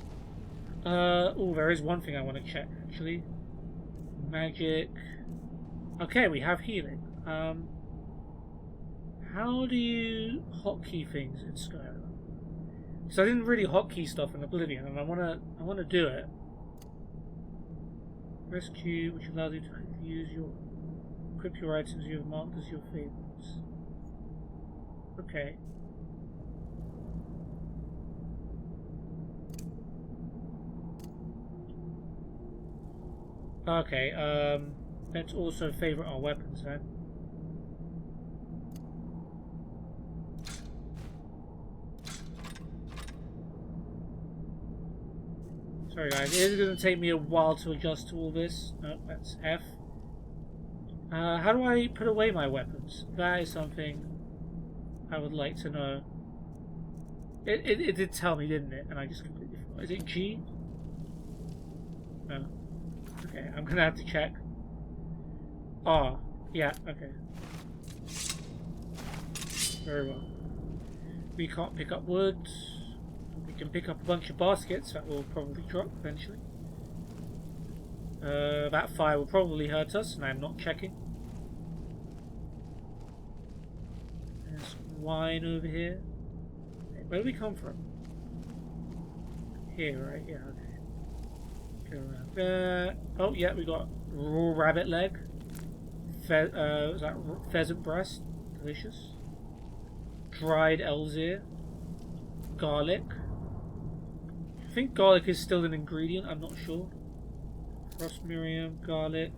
Oh, there is one thing I want to check, actually. Magic. Okay, we have healing. How do you hotkey things in Skyrim? So I didn't really hotkey stuff in Oblivion, and I wanna do it. Press Q, which allows you to use your equip your items you have marked as your favorites. Okay. Okay, let's also favorite our weapons then. Sorry guys, it is going to take me a while to adjust to all this. No, that's F. How do I put away my weapons? That is something I would like to know. It did tell me, didn't it? And I just completely forgot. Is it G? No. Okay, I'm gonna have to check. Ah, yeah, okay. Very well. We can't pick up wood. We can pick up a bunch of baskets that will probably drop eventually. That fire will probably hurt us, and I'm not checking. There's wine over here. Where do we come from? Here, right? Yeah, okay. Go around there. Oh, yeah, we got raw rabbit leg. Was that pheasant breast? Delicious. Dried elf's ear. Garlic. I think garlic is still an ingredient, I'm not sure. Frost Miriam, garlic.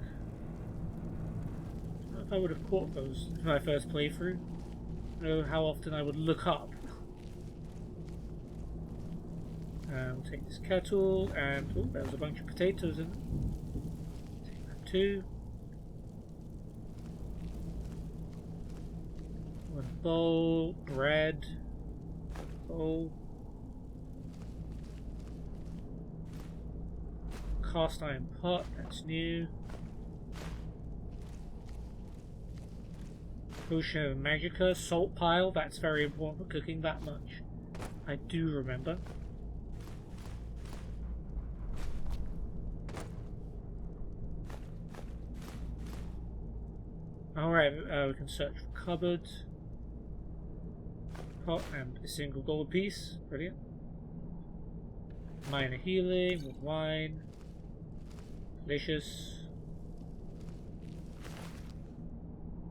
I don't know if I would have caught those in my first playthrough. I don't know how often I would look up. We'll take this kettle, and oh, there was a bunch of potatoes in it. Take that too. One bowl, bread, bowl. Cast iron pot, that's new. Potion of Magica, salt pile, that's very important for cooking that much. I do remember. Alright, we can search for cupboards. Pot and a single gold piece. Brilliant. Minor healing with wine. Delicious.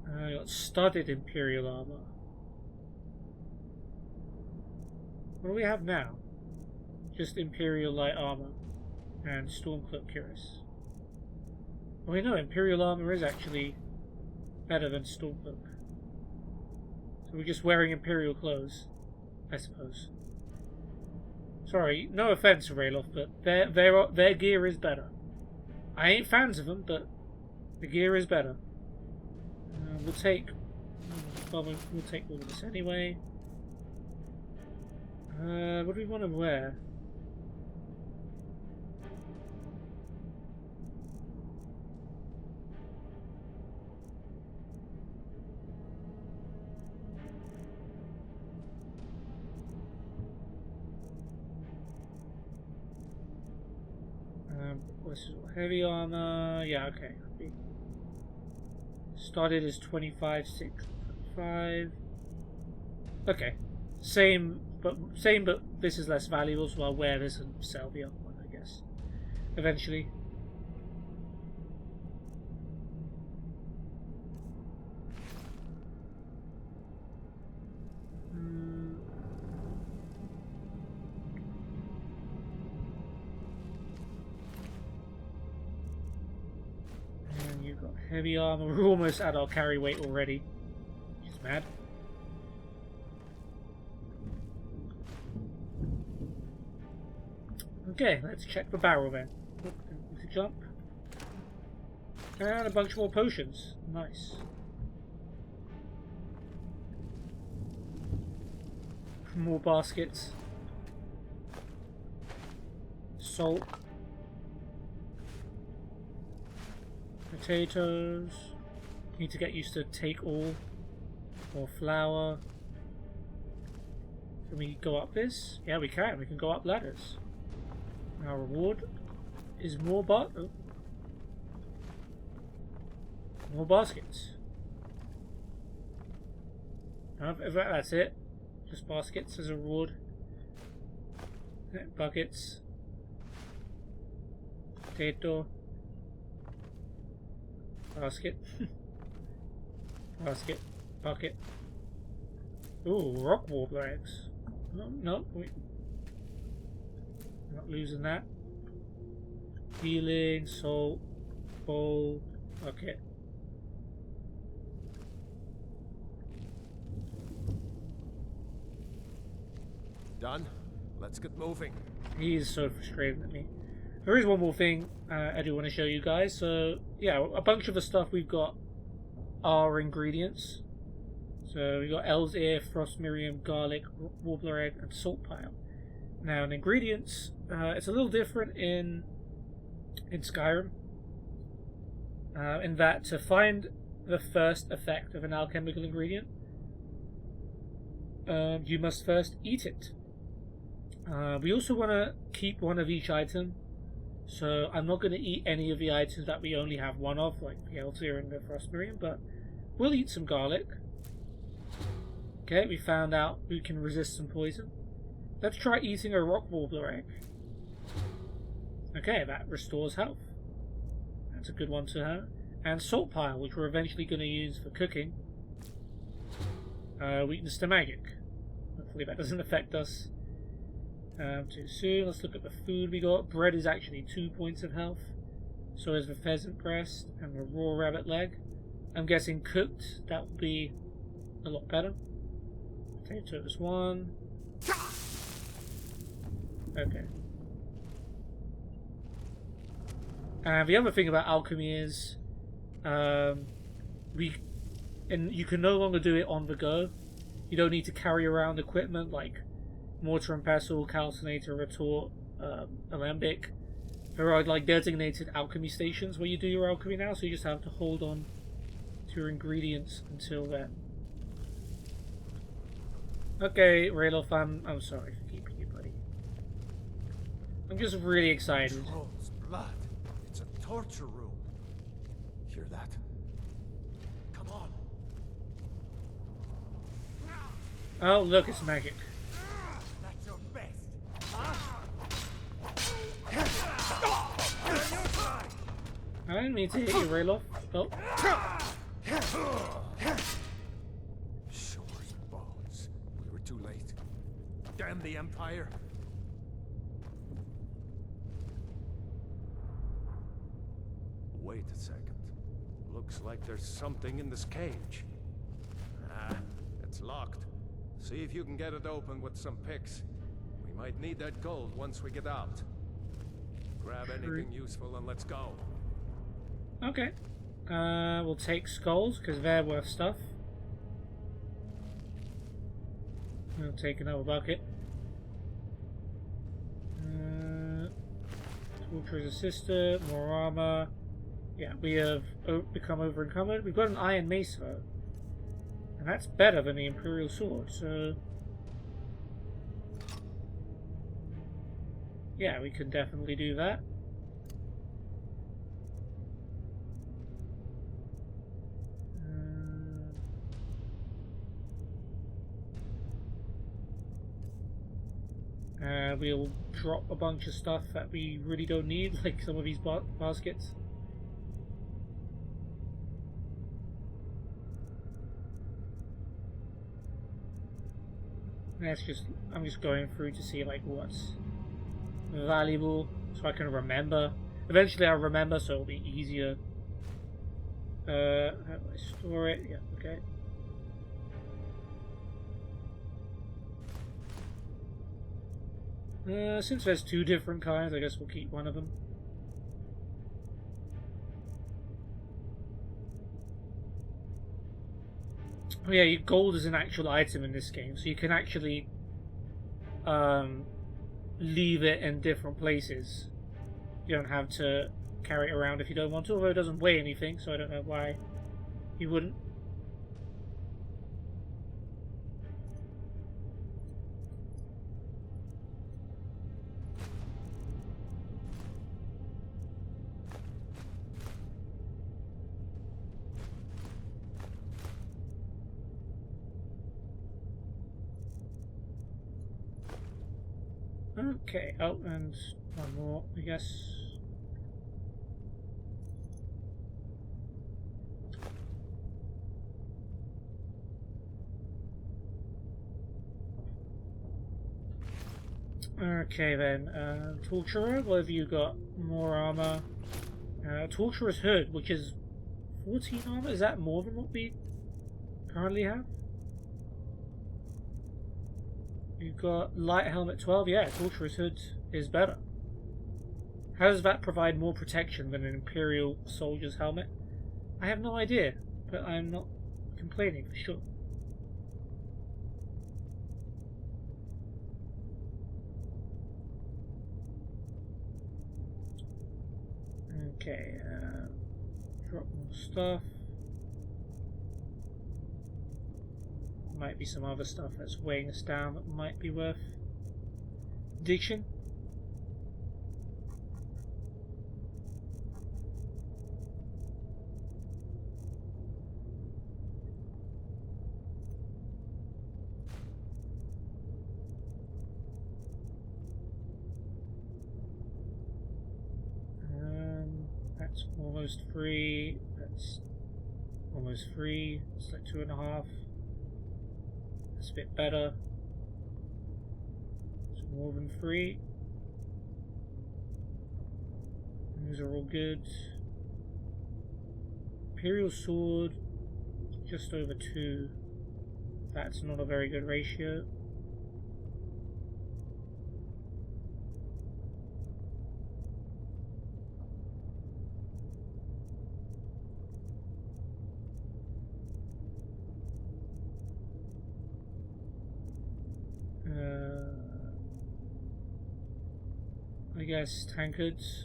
Got studded Imperial armor. What do we have now? Just Imperial light armor and Stormcloak cuirass. Oh wait, no, Imperial armor is actually better than Stormcloak. So we're just wearing Imperial clothes, I suppose. Sorry, no offense, Rayloff, but their gear is better. I ain't fans of them, but the gear is better. We'll take all of this anyway. What do we want to wear? Heavy armor, yeah, okay. Started as 25, 6, 25. Okay, same, but this is less valuable, so I'll wear this and sell the other one, I guess. eventually. And you've got heavy armor. We're almost at our carry weight already, which is mad. Okay, let's check the barrel then. Let's jump. And a bunch more potions. Nice. More baskets. Salt. Potatoes. Need to get used to take all. More flour. Can we go up this? Yeah, we can. We can go up ladders. Our reward is more more baskets. That's it. Just baskets as a reward. Buckets. Potato. Basket. Basket. Bucket. Ooh, rock warbler eggs. No, wait. Not losing that. Healing, salt, bowl, bucket. Done? Let's get moving. He is so frustrated at me. There is one more thing I do want to show you guys. So, yeah, a bunch of the stuff we've got are ingredients. So, we've got El's Ear, Frost Miriam, Garlic, Warbler Egg, and Salt Pile. Now, in ingredients, it's a little different in Skyrim. In that, to find the first effect of an alchemical ingredient, you must first eat it. We also want to keep one of each item, so I'm not going to eat any of the items that we only have one of, like the Elixir and the Frost Miriam, but we'll eat some garlic. Okay, we found out we can resist some poison. Let's try eating a rock warbler egg. Okay, that restores health. That's a good one to have. And salt pile, which we're eventually going to use for cooking. Weakness to magic. Hopefully that doesn't affect us too soon. Let's look at the food we got. Bread is actually 2 points of health. So is the pheasant breast and the raw rabbit leg. I'm guessing cooked, that would be a lot better. Potatoes 1. Okay. And the other thing about alchemy is you can no longer do it on the go. You don't need to carry around equipment like mortar and pestle, calcinator, retort, alembic. There are like designated alchemy stations where you do your alchemy now, so you just have to hold on to your ingredients until then. Okay, Rayloff, I'm sorry for keeping you, buddy. I'm just really excited. Troll's blood. It's a torture room. Hear that? Come on. Oh, look, it's magic. That's your best. I didn't mean to hit you, Rayloff. Oh. Shore's bones. We were too late. Damn the Empire. Wait a second. Looks like there's something in this cage. Ah, it's locked. See if you can get it open with some picks. We might need that gold once we get out. Grab anything useful and let's go. Okay. We'll take skulls, because they're worth stuff. We'll take another bucket. Torture's assistant, more armor. Yeah, we have become over encumbered. We've got an iron mace though. And that's better than the Imperial sword, so... yeah, we can definitely do that. We'll drop a bunch of stuff that we really don't need, like some of these baskets. I'm just going through to see like what's valuable so I can remember. Eventually I'll remember, so it'll be easier. How do I store it? Yeah, okay. Since there's two different kinds, I guess we'll keep one of them. Oh yeah, gold is an actual item in this game, so you can actually leave it in different places. You don't have to carry it around if you don't want to, although it doesn't weigh anything, so I don't know why you wouldn't. Okay, oh, and one more, I guess. Okay then, Torturer, what have you got? More armor. Torturer's Hood, which is 14 armor? Is that more than what we currently have? You've got Light Helmet 12, yeah, Torturer's Hood is better. How does that provide more protection than an Imperial soldier's helmet? I have no idea, but I'm not complaining for sure. Okay, drop more stuff. Might be some other stuff that's weighing us down that might be worth ditching. That's almost free. That's almost free. It's like 2.5. That's a bit better. It's more than free. These are all good. Imperial Sword, just over 2. That's not a very good ratio. I guess tankards.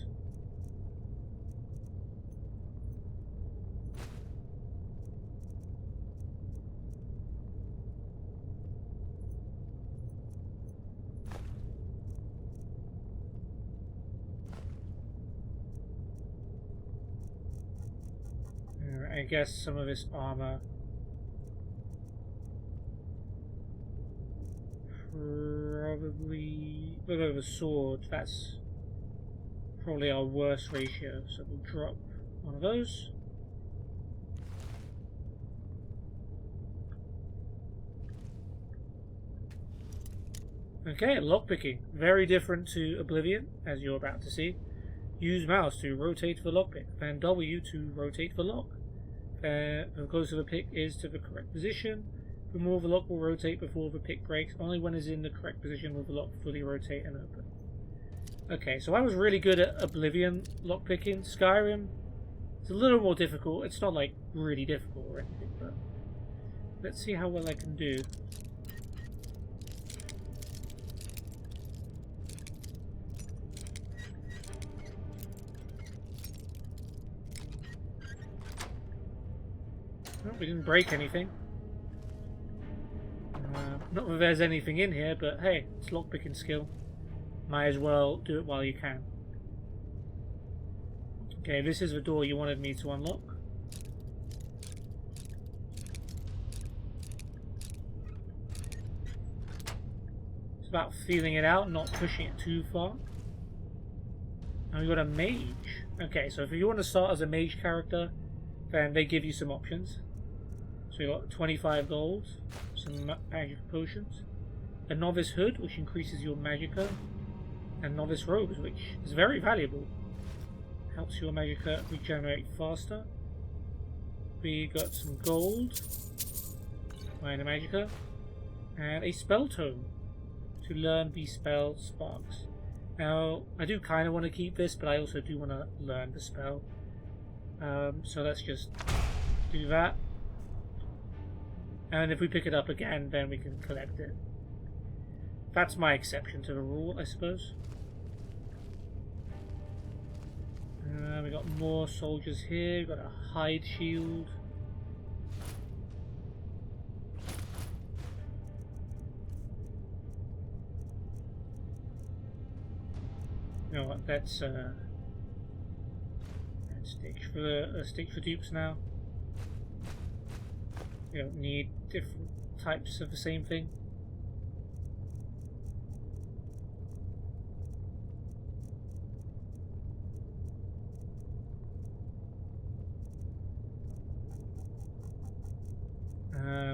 I guess some of this armor. Probably, look over the sword, that's probably our worst ratio, so we'll drop one of those. Okay, lockpicking. Very different to Oblivion, as you're about to see. Use mouse to rotate for lockpick, then W to rotate for lock. The closer the pick is to the correct position, the more the lock will rotate before the pick breaks. Only when it's in the correct position will the lock fully rotate and open. Okay, so I was really good at Oblivion lockpicking. Skyrim, it's a little more difficult. It's not like really difficult or anything, but let's see how well I can do. Well, we didn't break anything. Not that there's anything in here, but hey, it's lockpicking skill. Might as well do it while you can. Okay, this is the door you wanted me to unlock. about feeling it out, not pushing it too far. And we've got a mage. Okay, so if you want to start as a mage character, then they give you some options. So you got 25 gold, some magic potions, a novice hood, which increases your magicka, and novice robes, which is very valuable. Helps your magicka regenerate faster. We got some gold, and a magicka, and a spell tome to learn the spell sparks. Now, I do kind of want to keep this, but I also do want to learn the spell. So let's just do that. And if we pick it up again, then we can collect it. That's my exception to the rule, I suppose. We got more soldiers here. We got a hide shield. You know what? Let's stick for dupes now. You don't need different types of the same thing.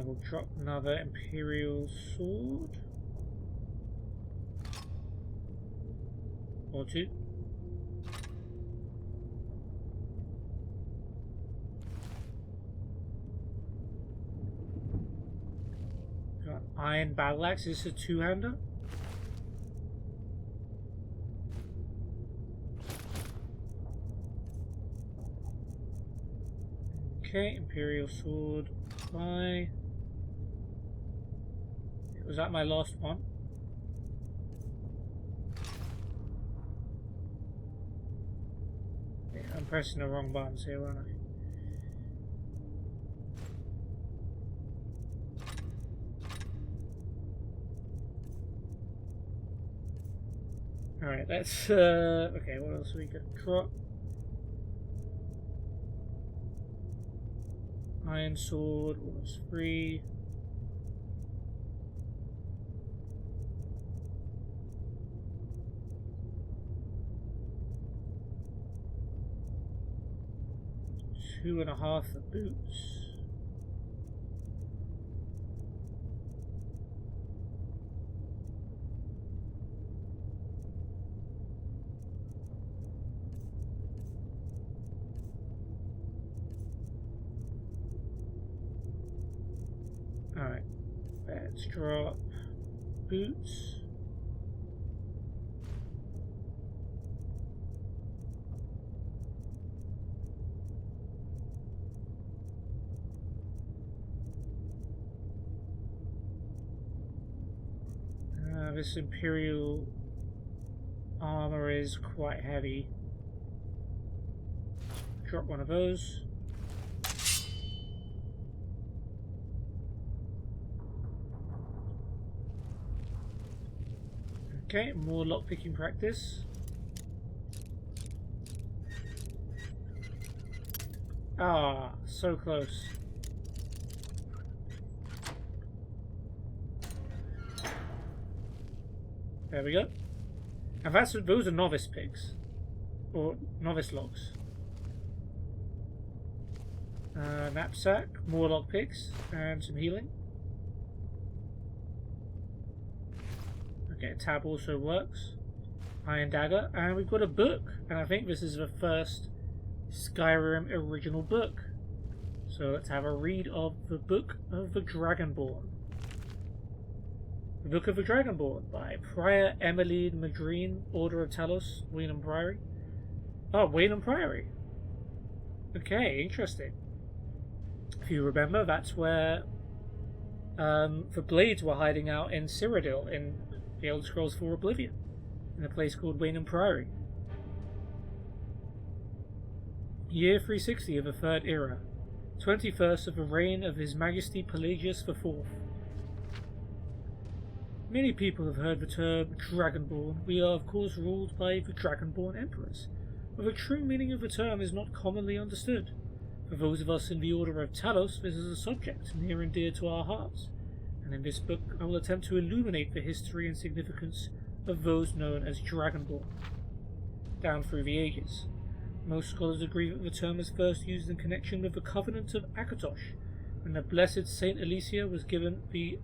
We'll drop another Imperial sword. Or two. Got iron battle axe. Is this a two-hander? Okay, Imperial sword. Bye. Was that my last one? Yeah, I'm pressing the wrong buttons here, aren't I? Alright, that's okay, what else we got? Drop. Iron sword was free. Two and a half for boots. Alright, let's drop boots. This Imperial armor is quite heavy. Drop one of those. Okay, more lockpicking practice. Ah, so close. There we go. And those are novice picks. Or novice locks. Knapsack, more lockpicks, and some healing. Okay, tab also works. Iron dagger, and we've got a book. And I think this is the first Skyrim original book. So let's have a read of the Book of the Dragonborn. The Book of the Dragonborn by Prior Emmeline Madrine, Order of Talos, Waynham Priory. Oh, Waynham Priory. Okay, interesting. If you remember, that's where the Blades were hiding out in Cyrodiil in the Elder Scrolls IV Oblivion, in a place called Waynham Priory. Year 360 of the Third Era, 21st of the reign of His Majesty Pelagius IV. Many people have heard the term Dragonborn. We are of course ruled by the Dragonborn Emperors, but the true meaning of the term is not commonly understood. For those of us in the Order of Talos, this is a subject near and dear to our hearts, and in this book I will attempt to illuminate the history and significance of those known as Dragonborn. Down through the ages, most scholars agree that the term was first used in connection with the Covenant of Akatosh, when the blessed Saint Alicia was given the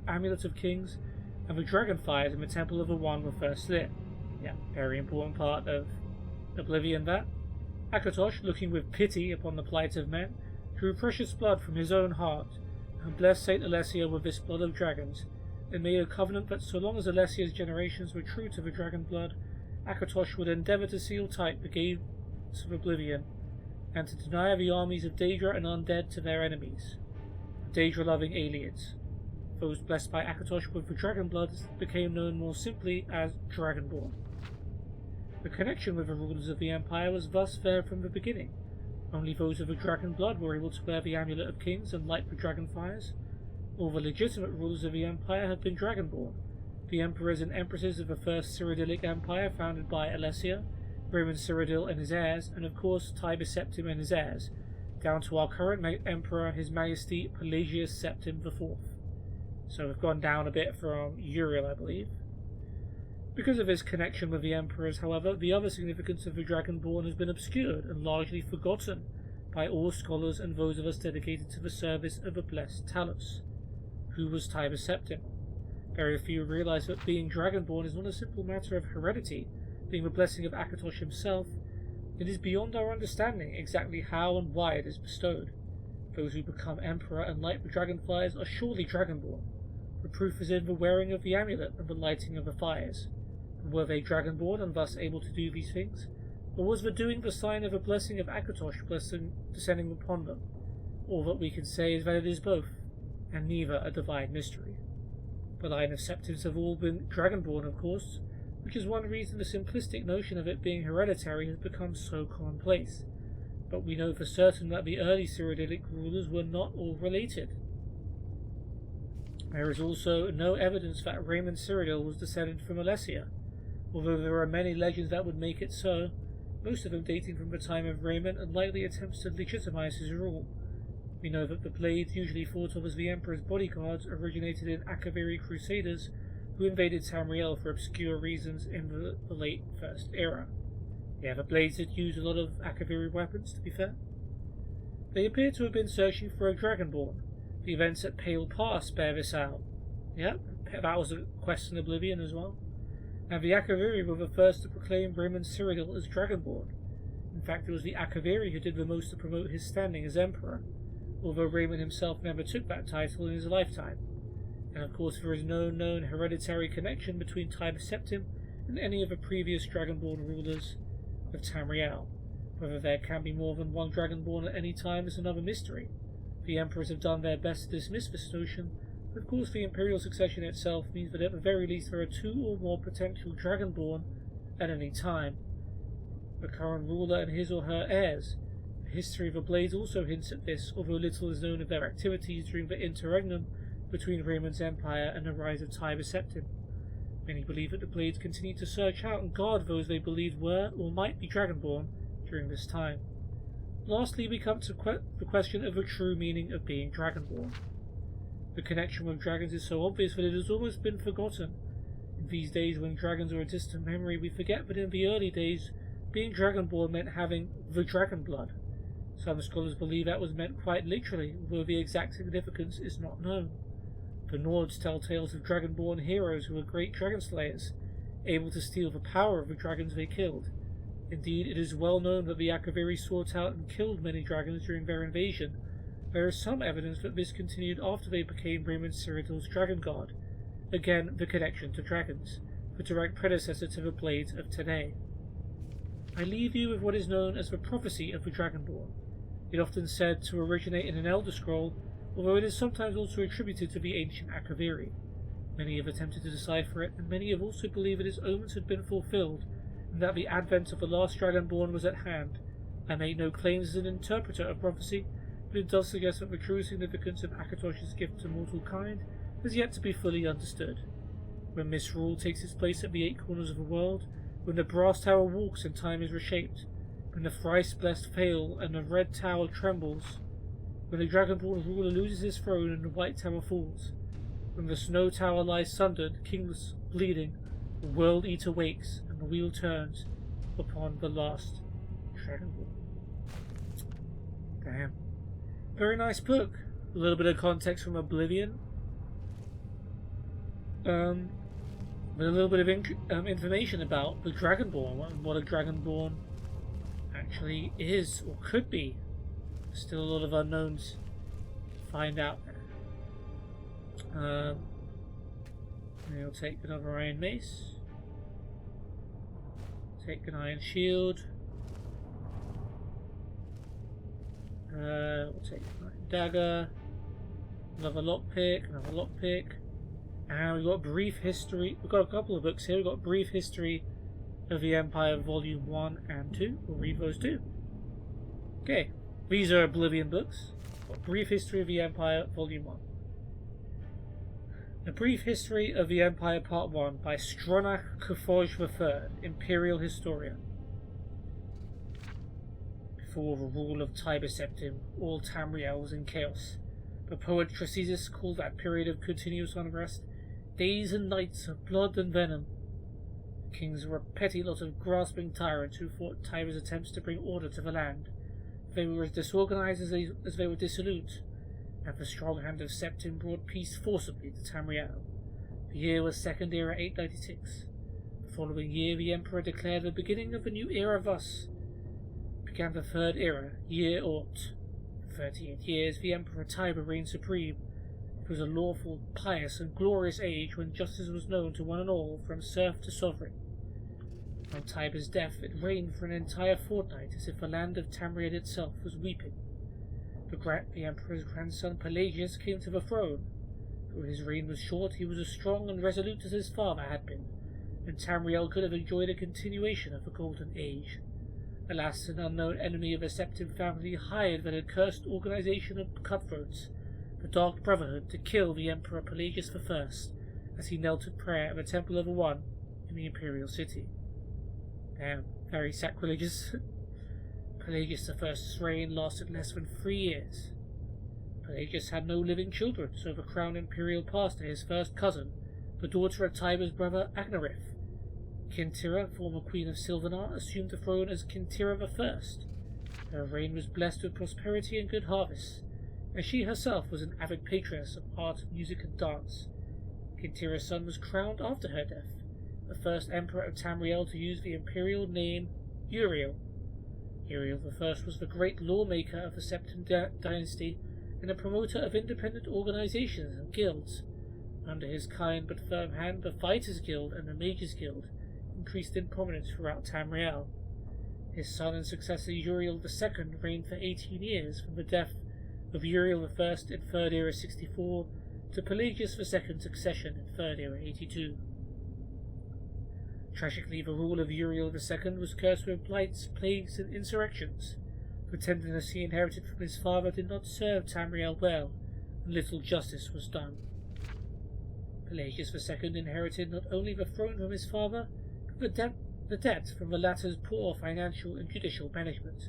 Amulet of Kings, and the dragonfires in the Temple of the One were first lit. Yeah, very important part of Oblivion that. Akatosh, looking with pity upon the plight of men, drew precious blood from his own heart, and blessed Saint Alessia with this blood of dragons, and made a covenant that so long as Alessia's generations were true to the dragon blood, Akatosh would endeavour to seal tight the gates of Oblivion, and to deny the armies of Daedra and Undead to their enemies, the Daedra-loving Aliens. Those blessed by Akatosh with the dragon blood became known more simply as Dragonborn. The connection with the rulers of the Empire was thus there from the beginning. Only those of the dragon blood were able to wear the Amulet of Kings and light the dragonfires. All the legitimate rulers of the Empire had been Dragonborn. The emperors and empresses of the first Cyrodiilic Empire founded by Alessia, Raymond Cyrodiil and his heirs, and of course Tiber Septim and his heirs, down to our current emperor, His Majesty Pelagius Septim IV. So we've gone down a bit from Uriel, I believe. Because of his connection with the emperors, however, the other significance of the Dragonborn has been obscured and largely forgotten by all scholars and those of us dedicated to the service of the blessed Talos. Who was Tiber Septim? Very few realize that being Dragonborn is not a simple matter of heredity, being the blessing of Akatosh himself. It is beyond our understanding exactly how and why it is bestowed. Those who become Emperor and light the dragonfires are surely Dragonborn. The proof is in the wearing of the amulet and the lighting of the fires. And were they Dragonborn and thus able to do these things? Or was the doing the sign of a blessing of Akatosh descending upon them? All that we can say is that it is both, and neither a divine mystery. The line of Septims have all been Dragonborn, of course, which is one reason the simplistic notion of it being hereditary has become so commonplace. But we know for certain that the early Cyrodiilic rulers were not all related. There is also no evidence that Raymond Cyrodiil was descended from Alessia, although there are many legends that would make it so, most of them dating from the time of Raymond and likely attempts to legitimize his rule. We know that the Blades, usually thought of as the Emperor's bodyguards, originated in Akaviri Crusaders, who invaded Tamriel for obscure reasons in the late First Era. Yeah, the Blades had used a lot of Akaviri weapons, to be fair. They appear to have been searching for a Dragonborn. The events at Pale Pass bear this out. Yep, that was a quest in Oblivion as well. And the Akaviri were the first to proclaim Raymond Cyrodiil as Dragonborn. In fact, it was the Akaviri who did the most to promote his standing as Emperor, although Raymond himself never took that title in his lifetime. And of course there is no known hereditary connection between Tiber Septim and any of the previous Dragonborn rulers of Tamriel. Whether there can be more than one Dragonborn at any time is another mystery. The emperors have done their best to dismiss this notion, but of course the imperial succession itself means that at the very least there are two or more potential Dragonborn at any time. The current ruler and his or her heirs. The history of the Blades also hints at this, although little is known of their activities during the interregnum between Raymond's empire and the rise of Tiber Septim. Many believe that the Blades continued to search out and guard those they believed were or might be Dragonborn during this time. Lastly, we come to the question of the true meaning of being Dragonborn. The connection with dragons is so obvious that it has almost been forgotten. In these days when dragons are a distant memory, we forget that in the early days, being Dragonborn meant having the dragon blood. Some scholars believe that was meant quite literally, although the exact significance is not known. The Nords tell tales of Dragonborn heroes who were great dragon slayers, able to steal the power of the dragons they killed. Indeed, it is well known that the Akaviri sought out and killed many dragons during their invasion. There is some evidence that this continued after they became Raymond Cyrodiil's Dragon Guard. Again, the connection to dragons, the direct predecessor to the Blades of today. I leave you with what is known as the prophecy of the Dragonborn. It often said to originate in an Elder Scroll, although it is sometimes also attributed to the ancient Akaviri. Many have attempted to decipher it, and many have also believed that its omens had been fulfilled, and that the advent of the last Dragonborn was at hand. I make no claims as an interpreter of prophecy, but it does suggest that the true significance of Akatosh's gift to mortal kind has yet to be fully understood. When misrule takes its place at the eight corners of the world, when the brass tower walks and time is reshaped, when the thrice-blessed fail and the red tower trembles, when the Dragonborn ruler loses his throne and the white tower falls, When the snow tower lies sundered, kings bleeding, the world eater wakes, and the wheel turns upon the last Dragonborn. Damn. Very nice book. A little bit of context from Oblivion. With a little bit of information about the Dragonborn, what a Dragonborn actually is or could be. Still a lot of unknowns to find out there. We'll take another Iron Mace. Take an Iron Shield. We'll take an Iron Dagger. Another Lockpick, another Lockpick. And we've got Brief History. We've got a couple of books here. We've got Brief History of the Empire Volume 1 and 2. We'll read those too. Okay, these are Oblivion books. We've got Brief History of the Empire Volume 1. A Brief History of the Empire Part 1 by Stronach Kufoj III, Imperial Historian. Before the rule of Tiber Septim, all Tamriel was in chaos. The poet Trasisis called that period of continuous unrest days and nights of blood and venom. The kings were a petty lot of grasping tyrants who fought Tiber's attempts to bring order to the land. They were as disorganized as they were dissolute, and the strong hand of Septim brought peace forcibly to Tamriel. The year was Second Era 896. The following year the Emperor declared the beginning of a new era. Thus began the Third Era, Year Ort. For 38 years the Emperor Tiber reigned supreme. It was a lawful, pious, and glorious age when justice was known to one and all, from serf to sovereign. On Tiber's death it reigned for an entire fortnight, as if the land of Tamriel itself was weeping. The Emperor's grandson Pelagius came to the throne. Though his reign was short, he was as strong and resolute as his father had been, and Tamriel could have enjoyed a continuation of the Golden Age. Alas, an unknown enemy of the Septim family hired that accursed organization of cutthroats, the Dark Brotherhood, to kill the Emperor Pelagius I, as he knelt at prayer at the Temple of the One in the Imperial City. Damn, very sacrilegious. Pelagius I's reign lasted less than 3 years. Pelagius had no living children, so the crown imperial passed to his first cousin, the daughter of Tiber's brother Agnareth. Kintira, former queen of Silvanar, assumed the throne as Kintira I. Her reign was blessed with prosperity and good harvests, and she herself was an avid patroness of art, music, and dance. Kintira's son was crowned after her death, the first emperor of Tamriel to use the imperial name Uriel. Uriel I was the great lawmaker of the Septim dynasty and a promoter of independent organizations and guilds. Under his kind but firm hand, the Fighters Guild and the Mages Guild increased in prominence throughout Tamriel. His son and successor Uriel II reigned for 18 years, from the death of Uriel I in 3rd Era 64 to Pelagius II's succession in 3rd Era 82. Tragically, the rule of Uriel II was cursed with blights, plagues, and insurrections. The tenderness he inherited from his father did not serve Tamriel well, and little justice was done. Pelagius II inherited not only the throne from his father, but the debt from the latter's poor financial and judicial management.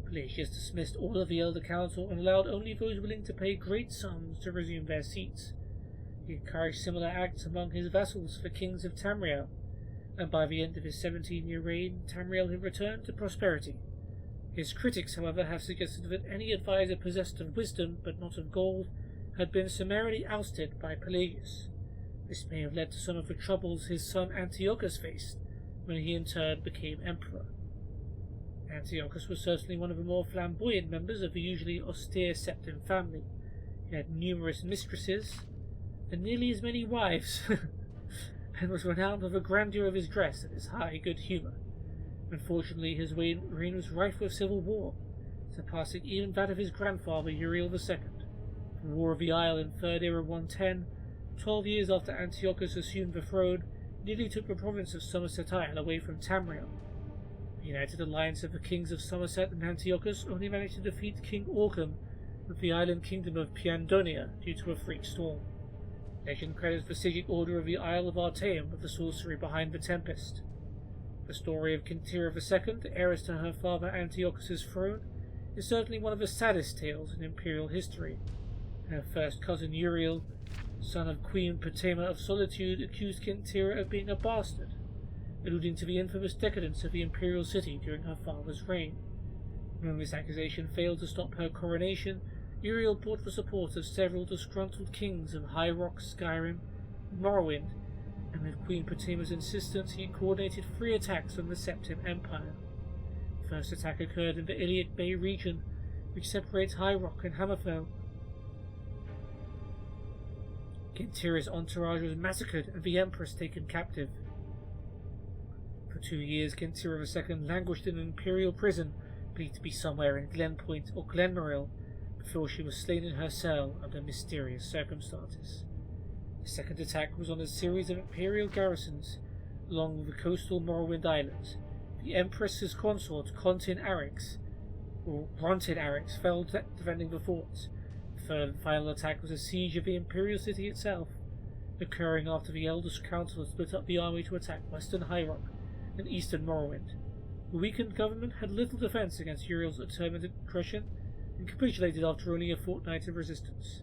Pelagius dismissed all of the Elder Council and allowed only those willing to pay great sums to resume their seats. He encouraged similar acts among his vassals, the kings of Tamriel, and by the end of his 17-year reign, Tamriel had returned to prosperity. His critics, however, have suggested that any advisor possessed of wisdom, but not of gold, had been summarily ousted by Pelagius. This may have led to some of the troubles his son Antiochus faced when he in turn became emperor. Antiochus was certainly one of the more flamboyant members of the usually austere Septim family. He had numerous mistresses and nearly as many wives, and was renowned for the grandeur of his dress and his high good humour. Unfortunately, his reign was rife with civil war, surpassing even that of his grandfather Uriel II. The War of the Isle in 3rd Era 110, 12 years after Antiochus assumed the throne, nearly took the province of Somerset Isle away from Tamriel. The united alliance of the kings of Somerset and Antiochus only managed to defeat King Orcam with the island kingdom of Piandonia due to a freak storm. Legend credits the Sigic Order of the Isle of Artaeum with the sorcery behind the Tempest. The story of Kintira II, heiress to her father Antiochus's throne, is certainly one of the saddest tales in imperial history. Her first cousin Uriel son of Queen Potema of Solitude, accused Kintira of being a bastard, alluding to the infamous decadence of the imperial city during her father's reign. When this accusation failed to stop her coronation, Uriel brought the support of several disgruntled kings of High Rock, Skyrim, and Morrowind, and with Queen Potema's insistence he coordinated 3 attacks on the Septim Empire. The first attack occurred in the Iliad Bay region, which separates High Rock and Hammerfell. Kintira's entourage was massacred and the Empress taken captive. For 2 years, Kintira II languished in an imperial prison, believed to be somewhere in Glenpoint or Glenmoril, before she was slain in her cell under mysterious circumstances. The second attack was on a series of imperial garrisons along the coastal Morrowind Islands. The Empress's consort, Rontin Arix, fell defending the forts. The third and final attack was a siege of the imperial city itself, occurring after the Eldest Council had split up the army to attack western High Rock and eastern Morrowind. The weakened government had little defence against Uriel's determined aggression and capitulated after only a fortnight of resistance.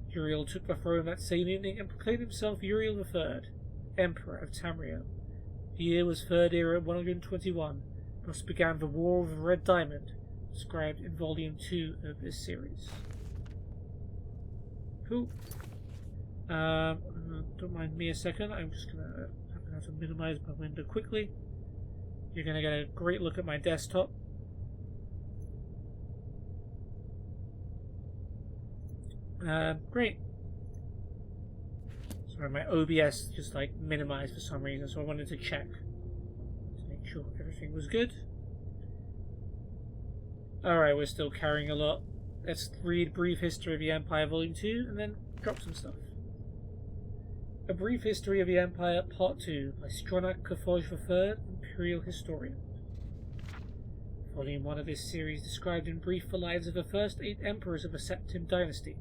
Uriel took the throne that same evening and proclaimed himself Uriel III, Emperor of Tamriel. The year was Third Era 121, thus began the War of the Red Diamond, described in Volume 2 of this series. Cool. Don't mind me a second, I'm just going to have to minimize my window quickly. You're going to get a great look at my desktop. Great. Sorry, my OBS just minimized for some reason, so I wanted to check to make sure everything was good. Alright, we're still carrying a lot. Let's read Brief History of the Empire Volume 2 and then drop some stuff. A Brief History of the Empire Part 2 by Stronach Kafoj III, Imperial Historian. Volume 1 of this series described in brief the lives of the first 8 emperors of the Septim dynasty,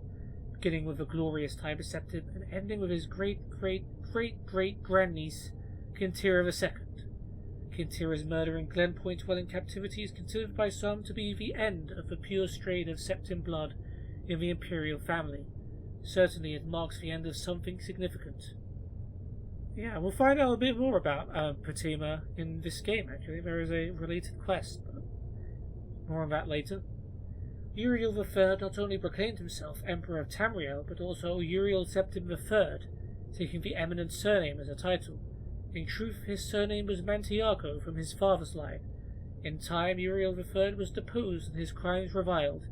beginning with the glorious Tiber Septim and ending with his great-great-great-grandniece, Kintira II. Kintira's murder in Glenpoint while in captivity is considered by some to be the end of the pure strain of Septim blood in the imperial family. Certainly it marks the end of something significant. Yeah, we'll find out a bit more about Potema in this game, actually. There is a related quest, but more on that later. Uriel III not only proclaimed himself Emperor of Tamriel, but also Uriel Septim III, taking the eminent surname as a title. In truth, his surname was Mantiarco from his father's line. In time, Uriel III was deposed and his crimes reviled,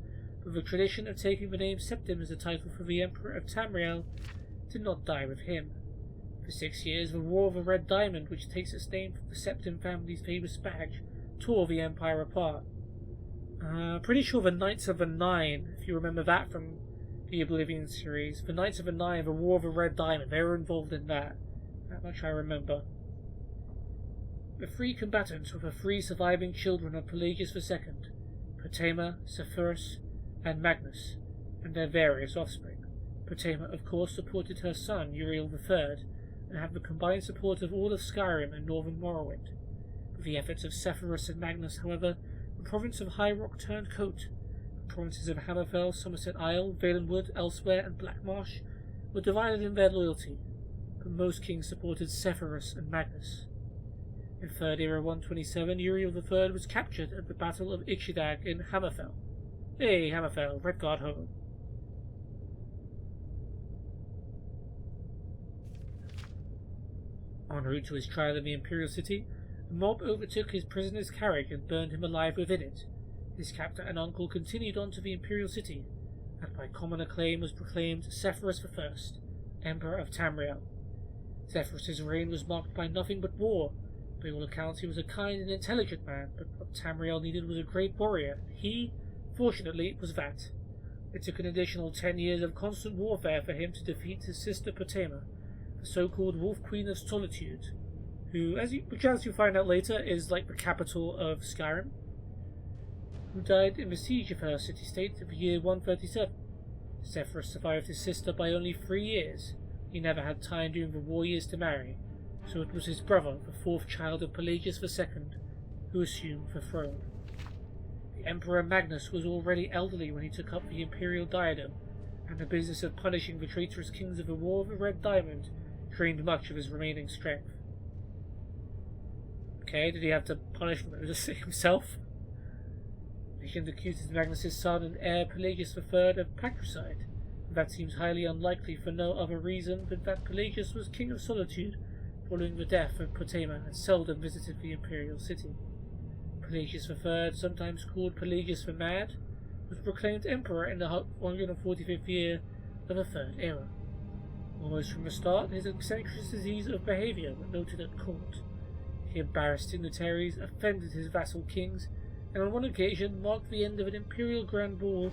but the tradition of taking the name Septim as a title for the Emperor of Tamriel did not die with him. For 6 years, the War of the Red Diamond, which takes its name from the Septim family's famous badge, tore the Empire apart. Pretty sure the Knights of the Nine, if you remember that from the Oblivion series, the Knights of the Nine, the War of the Red Diamond, they were involved in that. That much I remember. The 3 combatants were the 3 surviving children of Pelagius II, Potema, Sepphoris, and Magnus, and their various offspring. Potema, of course, supported her son, Uriel III, and had the combined support of all of Skyrim and northern Morrowind. With the efforts of Sepphoris and Magnus, however, the province of High Rock turned coat. The provinces of Hammerfell, Somerset Isle, Valenwood, Elsewhere, and Blackmarsh were divided in their loyalty, but most kings supported Sepphoris and Magnus. In Third Era 127, Uriel III was captured at the Battle of Ichidag in Hammerfell. Hey, Hammerfell, Redguard home. En route to his trial in the Imperial City, a mob overtook his prisoner's carriage and burned him alive within it. His captor and uncle continued on to the Imperial City, and by common acclaim was proclaimed Sepphoris I, Emperor of Tamriel. Sepphoris' reign was marked by nothing but war. By all accounts he was a kind and intelligent man, but what Tamriel needed was a great warrior. He, fortunately, was that. It took an additional 10 years of constant warfare for him to defeat his sister Potema, the so-called Wolf Queen of Solitude, who, as you find out later, is like the capital of Skyrim, who died in the siege of her city-state of the year 137. Sepphoris survived his sister by only 3 years. He never had time during the war years to marry, so it was his brother, the 4th child of Pelagius II, who assumed the throne. The Emperor Magnus was already elderly when he took up the imperial diadem, and the business of punishing the traitorous kings of the War of the Red Diamond drained much of his remaining strength. Okay, did he have to punish himself? Legend accuses Magnus' son and heir Pelagius III of patricide. That seems highly unlikely for no other reason but that Pelagius was king of Solitude following the death of Potema and seldom visited the imperial city. Pelagius III, sometimes called Pelagius the Mad, was proclaimed emperor in the 145th year of the Third Era. Almost from the start, his eccentricities of behaviour were noted at court. He embarrassed dignitaries, offended his vassal kings, and on one occasion marked the end of an imperial grand ball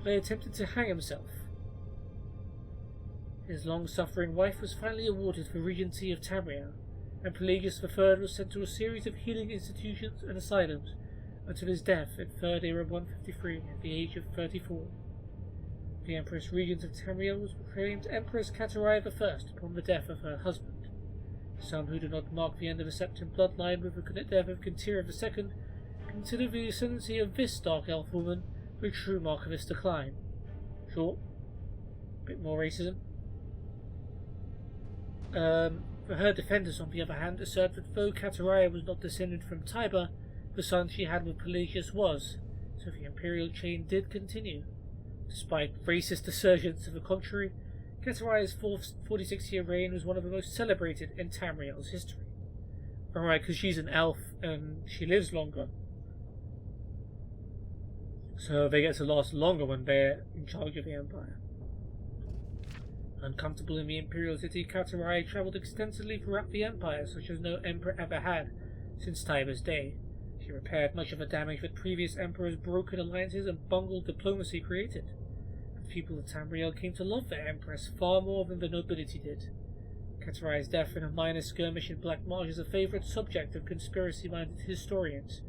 by attempting to hang himself. His long-suffering wife was finally awarded the regency of Tamriel, and Pelagius III was sent to a series of healing institutions and asylums until his death in 3rd Era 153 at the age of 34. The Empress Regent of Tamriel was proclaimed Empress Kateria I upon the death of her husband. Some who do not mark the end of a Septim bloodline with the death of Kintyra II consider the ascendancy of this dark elf woman the true mark of its decline. Sure, a bit more racism. For her defenders, on the other hand, assert that though Kateria was not descended from Tiber, the son she had with Pelagius was, so the imperial chain did continue. Despite racist assertions to the contrary, Kateria's 46-year reign was one of the most celebrated in Tamriel's history. Alright, because she's an elf and she lives longer. So they get to last longer when they're in charge of the empire. Uncomfortable in the imperial city, Kateria travelled extensively throughout the empire, such as no emperor ever had since Tiber's day. She repaired much of the damage that previous emperors' broken alliances and bungled diplomacy created. The people of Tamriel came to love their empress far more than the nobility did. Kateria's death in a minor skirmish in Black Marsh is a favourite subject of conspiracy-minded historians.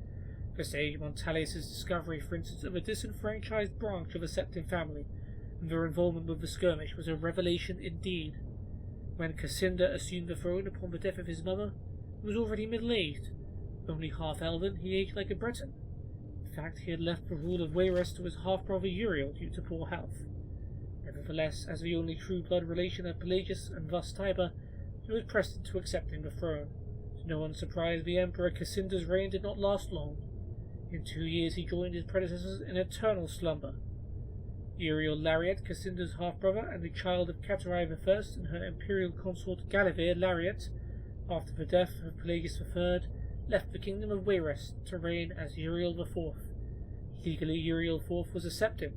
The sage Montalius' discovery, for instance, of a disenfranchised branch of the Septim family, and their involvement with the skirmish, was a revelation indeed. When Cassinda assumed the throne upon the death of his mother, he was already middle-aged. Only half-elven, he aged like a Breton. In fact, he had left the rule of Wayrest to his half-brother Uriel due to poor health. Nevertheless, as the only true blood relation of Pelagius and thus Tiber, he was pressed into accepting the throne. To no one's surprise, the Emperor Cassinda's reign did not last long. In 2 years he joined his predecessors in eternal slumber. Uriel Lariat, Cassinda's half-brother and the child of Kateria I and her imperial consort Galivir Lariat, after the death of Pelagius III, left the kingdom of Wayrest to reign as Uriel IV. Legally, Uriel IV was a Septim.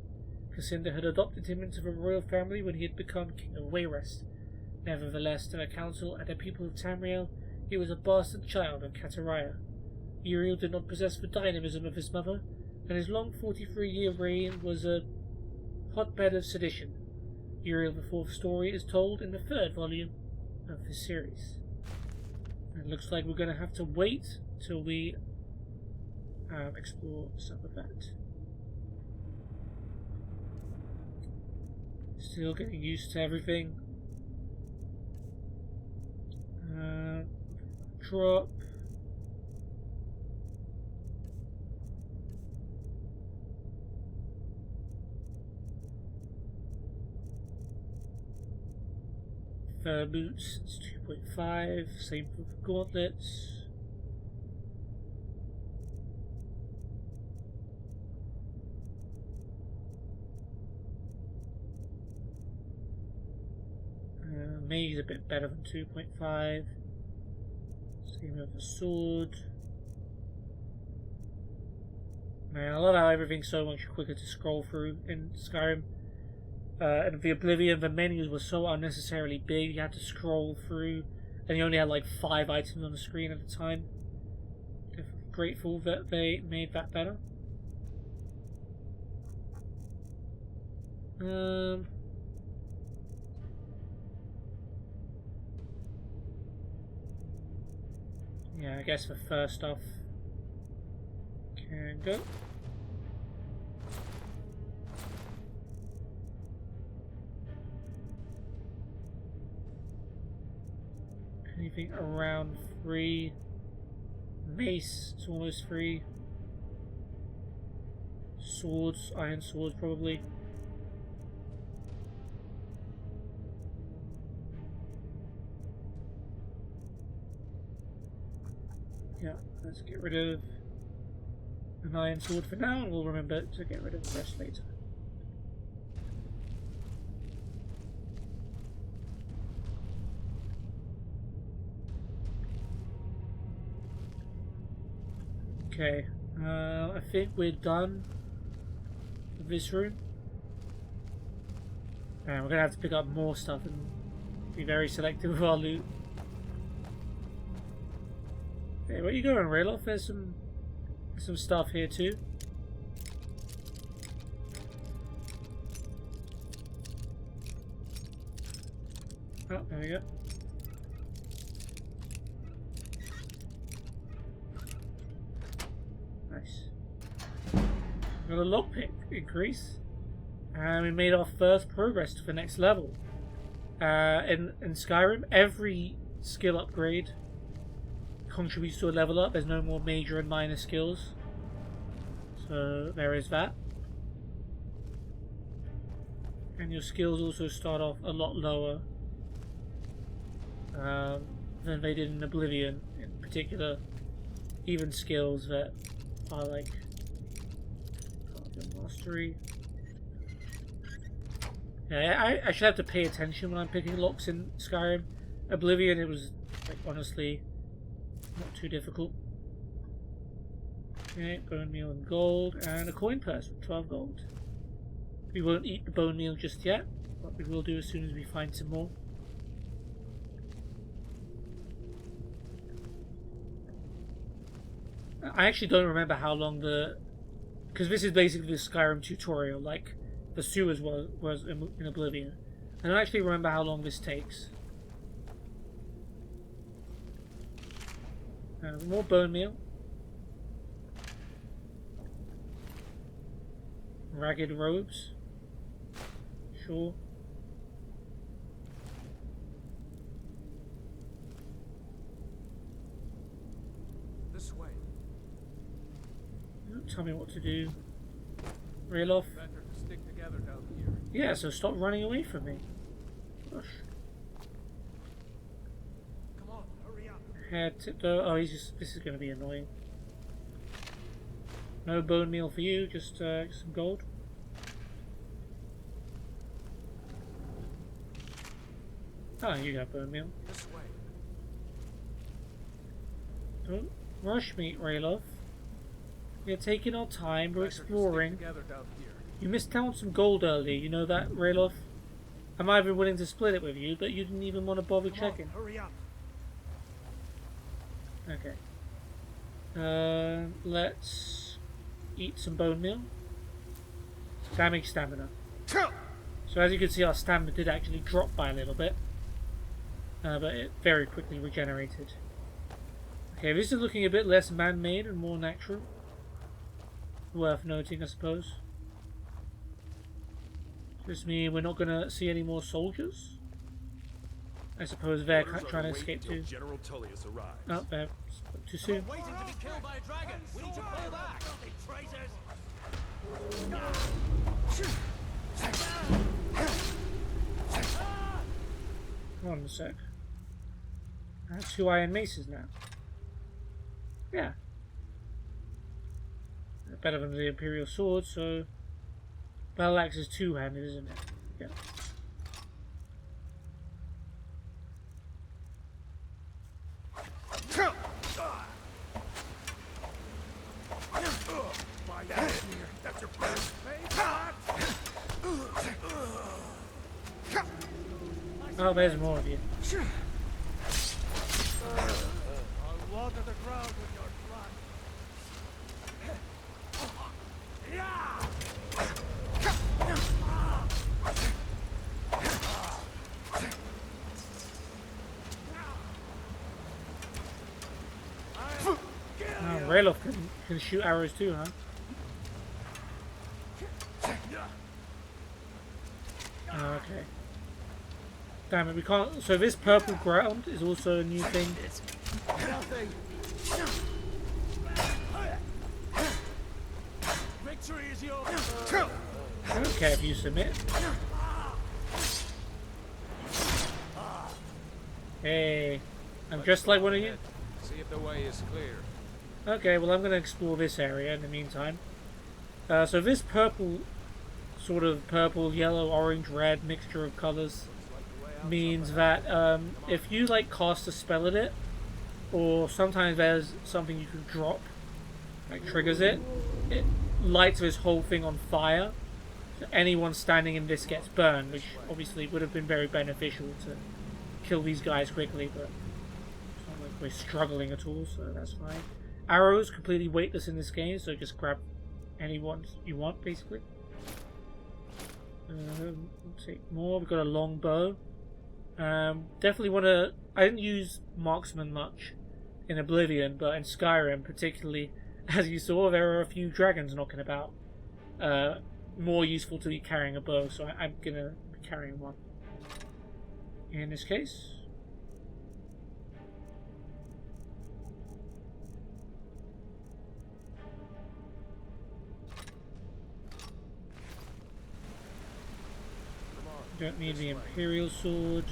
Cassinda had adopted him into the royal family when he had become king of Wayrest. Nevertheless, to the council and the people of Tamriel, he was a bastard child of Kateria. Uriel did not possess the dynamism of his mother, and his long 43-year reign was a hotbed of sedition. Uriel IV's story is told in the 3rd volume of this series. And it looks like we're going to have to wait till we explore some of that. Still getting used to everything. Drop. Boots, it's 2.5, same for the gauntlets. Mage is a bit better than 2.5. Same with the sword. Man, I love how everything's so much quicker to scroll through in Skyrim. And the Oblivion, the menus were so unnecessarily big, you had to scroll through, and you only had like 5 items on the screen at a time. I'm grateful that they made that better. Yeah, I guess the first off can go. Anything around 3. Mace is almost 3. Swords, iron swords probably. Let's get rid of an iron sword for now, and we'll remember to get rid of the rest later. Okay, I think we're done with this room. And we're gonna have to pick up more stuff and be very selective with our loot. Hey, where you going, Rayloff? There's some stuff here too. Oh, there we go. Nice. Got a lockpick increase. And we made our first progress to the next level. In Skyrim, every skill upgrade contributes to a level up. There's no more major and minor skills. So there is that. And your skills also start off a lot lower than they did in Oblivion. In particular, even skills that are like mastery. Yeah, I should have to pay attention when I'm picking locks in Skyrim. Oblivion, it was like honestly not too difficult. Okay, bone meal and gold, and a coin purse with 12 gold. We won't eat the bone meal just yet, but we will do as soon as we find some more. I actually don't remember how long because this is basically the Skyrim tutorial, like the sewers was in Oblivion. I don't actually remember how long this takes. More bone meal. Ragged robes. Sure. This way. Don't tell me what to do. Rayloff. Better to stick together down here. Yeah, so stop running away from me. Gosh. Come on, hurry up. Head tiptoe. Oh, this is going to be annoying. No bone meal for you, just some gold. Oh, you got bone meal. This way. Don't rush me, Rayloff. We're taking our time, we're exploring. Together down here. You missed out on some gold earlier, you know that, Rayloff? I might have been willing to split it with you, but you didn't even want to bother checking. Hurry up. Okay. Let's eat some bone meal. Damage stamina. So as you can see, our stamina did actually drop by a little bit. But it very quickly regenerated. Okay, this is looking a bit less man-made and more natural. Worth noting, I suppose. Does this mean we're not going to see any more soldiers? I suppose they're trying to escape too. General Tullius arrives. Oh, they're too soon. Waiting to be killed by a dragon. We need to pull back. Traitors. Hold on a sec. I have 2 iron maces now. Yeah. They're better than the Imperial sword, so battle axe is 2-handed, isn't it? Yeah. Oh, there's more of you. I'll water the ground with your blood. Oh, Rayloff can shoot arrows too, huh? Oh, okay. Damn it, we can't. So this purple ground is also a new thing. Nothing. Victory is yours. I don't care if you submit. Hey, I'm just like one of you. See if the way is clear. Okay, well I'm going to explore this area in the meantime. So this purple, sort of purple, yellow, orange, red mixture of colors means that if you like cast a spell at it, or sometimes there's something you can drop, like triggers it, it lights this whole thing on fire. So anyone standing in this gets burned, which obviously would have been very beneficial to kill these guys quickly, but it's not like we're struggling at all, so that's fine. Arrows completely weightless in this game, so just grab any ones you want, basically. We'll take more. We've got a long bow. Definitely want to. I didn't use marksman much in Oblivion, but in Skyrim, particularly, as you saw, there are a few dragons knocking about. More useful to be carrying a bow, so I'm gonna be carrying one. In this case. Don't need the Imperial sword.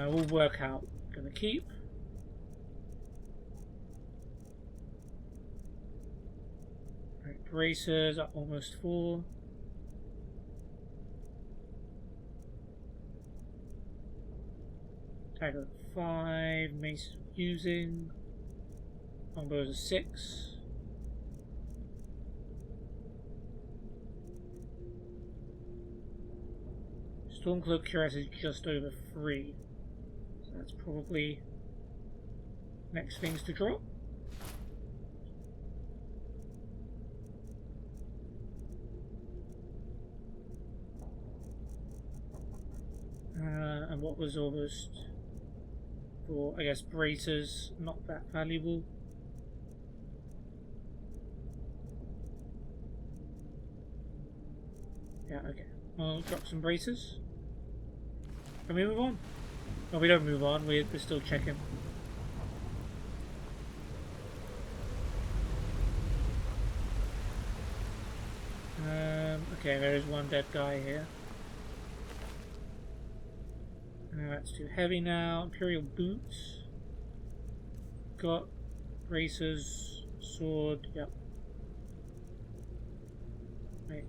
We'll work out. Gonna keep. Right, bracers are almost full. Tag of 5. Mace using. Longbows are 6. Stormcloak Cuirass is just over 3. So that's probably next things to drop. And what was almost for, I guess, bracers, not that valuable. Yeah, okay. I'll drop some braces. Can we move on? Oh, we don't move on. We're still checking. Okay, there is one dead guy here. That's too heavy now. Imperial boots. Got bracers, sword. Yep. Right.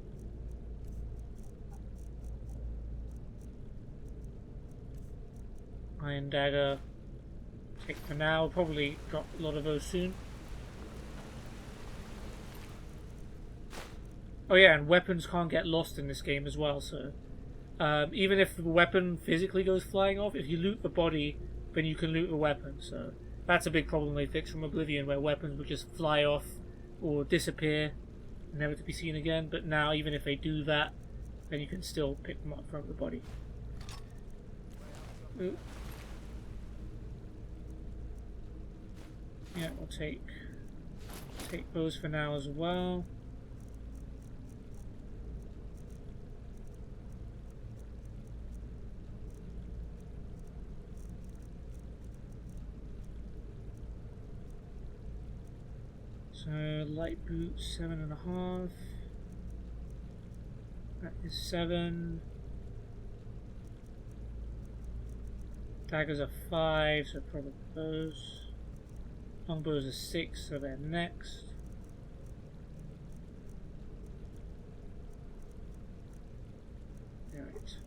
Iron dagger. Take for now. We'll probably drop a lot of those soon. Oh yeah, and weapons can't get lost in this game as well, so even if the weapon physically goes flying off, if you loot the body, then you can loot the weapon. So that's a big problem they fixed from Oblivion, where weapons would just fly off or disappear, never to be seen again. But now, even if they do that, then you can still pick them up from the body. Ooh. Yeah, we'll take those for now as well. So light boots 7.5. That is 7. Daggers are 5, so probably those. Longbows are 6, so they're next. Right.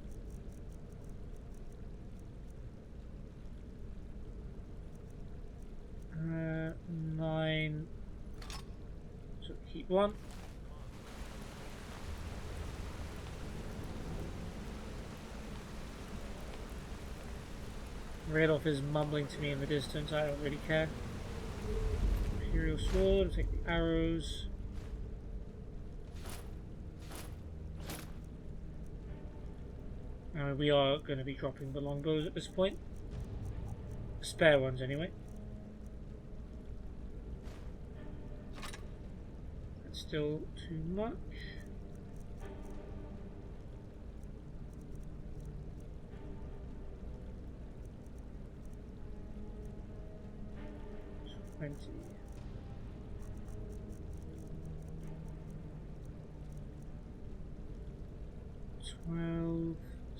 Uh, 9. So keep 1. Radolf is mumbling to me in the distance, I don't really care. Imperial sword, I'll take the arrows. We are going to be dropping the longbows at this point. Spare ones anyway. That's still too much.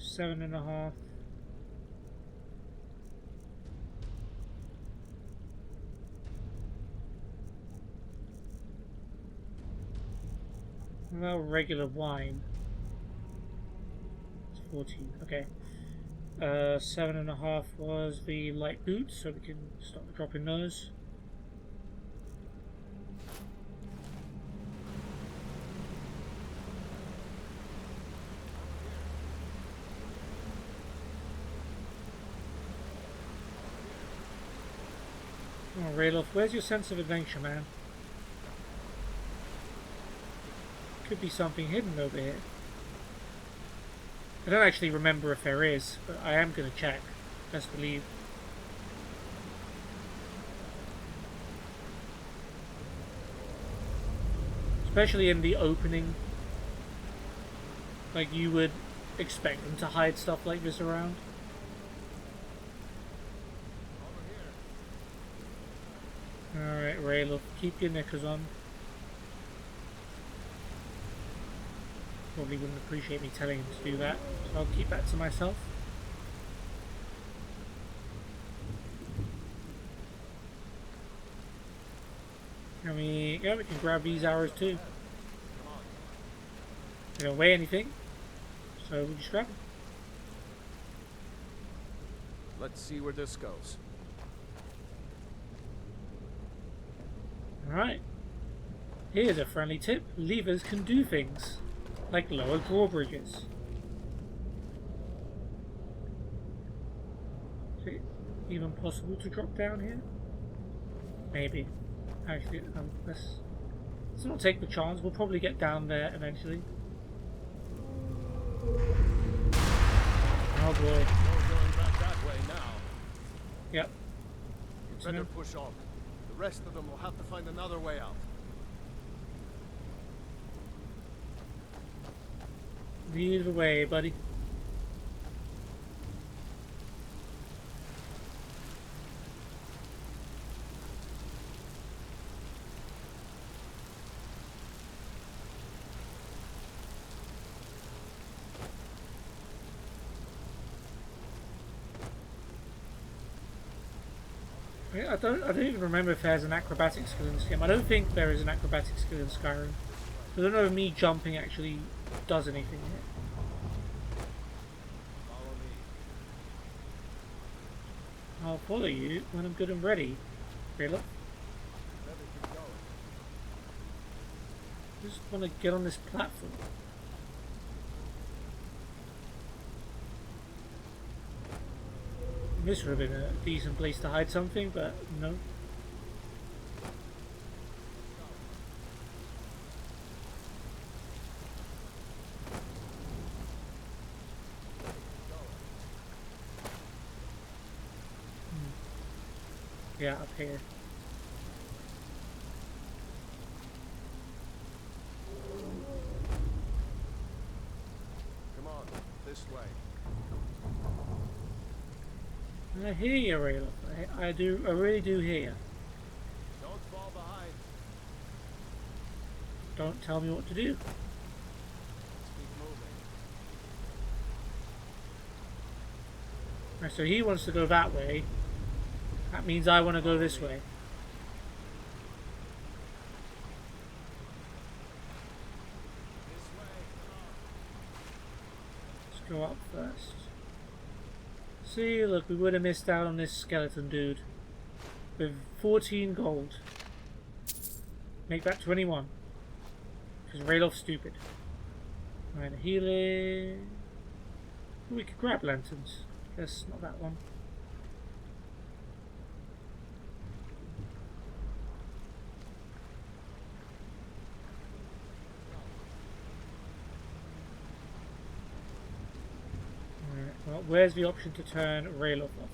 7.5. Well, regular wine. It's 14. Okay. 7.5 was the light boots, so we can start dropping those. Oh, Rayloff, where's your sense of adventure, man? Could be something hidden over here. I don't actually remember if there is, but I am going to check. Best believe. Especially in the opening. Like, you would expect them to hide stuff like this around. Alright, Rayloff, keep your knickers on. Probably wouldn't appreciate me telling him to do that, so I'll keep that to myself. And we can grab these arrows too. They don't weigh anything, so we'll just grab them. Let's see where this goes. Alright. Here's a friendly tip. Levers can do things, like lower drawbridges. Is it even possible to drop down here? Maybe. Actually, let's not take the chance. We'll probably get down there eventually. Oh boy. No going back that way now. Yep. Better push on. The rest of them will have to find another way out. Lead the way, buddy. I don't even remember if there's an acrobatic skill in this game. I don't think there is an acrobatic skill in Skyrim. I don't know if me jumping actually does anything here. Follow me. I'll follow you when I'm good and ready. Rayloff. Just want to get on this platform. This would have been a decent place to hide something, but no. Yeah, up here. Come on, this way. I hear you, Rayloff. I really do hear you. Don't fall behind. Don't tell me what to do. Let's keep moving. Right, so he wants to go that way. That means I want to go this way. This way. Let's go up first. See, look, we would have missed out on this skeleton dude. With 14 gold. Make that 21. Because Rayloff's stupid. Right, healing. We could grab lanterns. Guess not that one. Alright, well, where's the option to turn Rayloff off?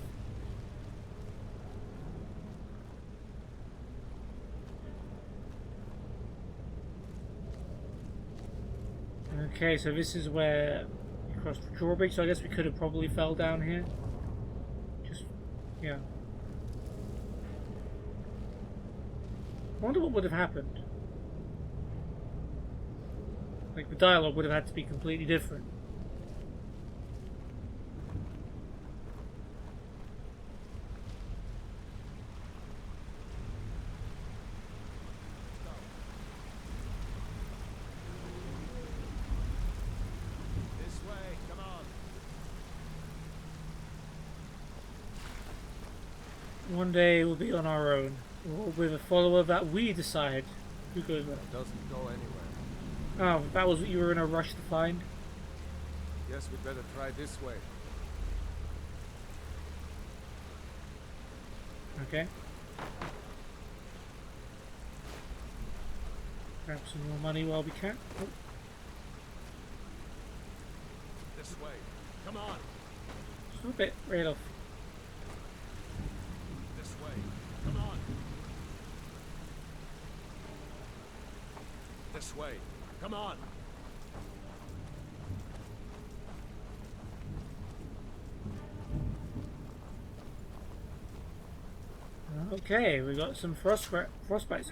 Okay, so this is where you cross the drawbridge, so I guess we could have probably fell down here. Just, yeah. I wonder what would have happened. Like, the dialogue would have had to be completely different. One day we'll be on our own, or with a follower that we decide who goes where. It doesn't go anywhere. Oh, that was what you were in a rush to find? Guess we'd better try this way. Okay. Grab some more money while we can. Oh, This way. Come on. stop it, right off. This way. Come on. This way. Come on. Okay, we got some frostbite spikes.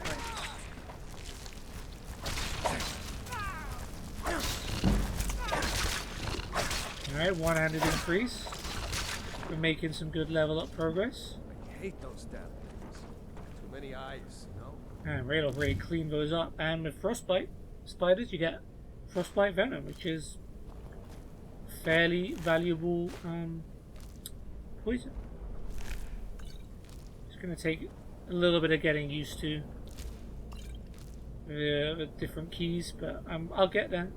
Alright, one-handed increase. We're making some good level up progress. I hate those damn things. Too many eyes, you know? And Radel really clean those up. And with frostbite spiders, you get frostbite venom, which is fairly valuable poison. It's going to take a little bit of getting used to the different keys, but I'll get there.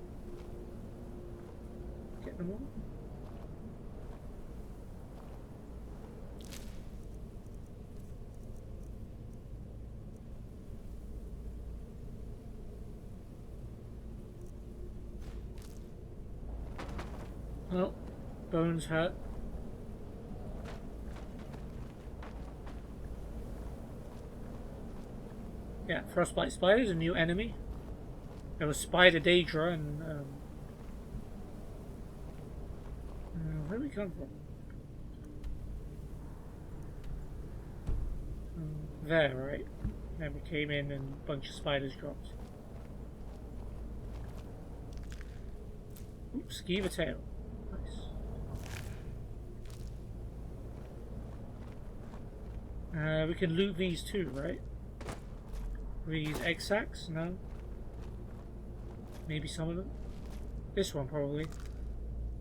Get them all. Well, bones hurt. Yeah, frostbite spiders, a new enemy. There was Spider Daedra and where did we come from? There, right? Then we came in and a bunch of spiders dropped. Oops, skeever tail. Nice. We can loot these too, right? These egg sacs? No. Maybe some of them. This one probably.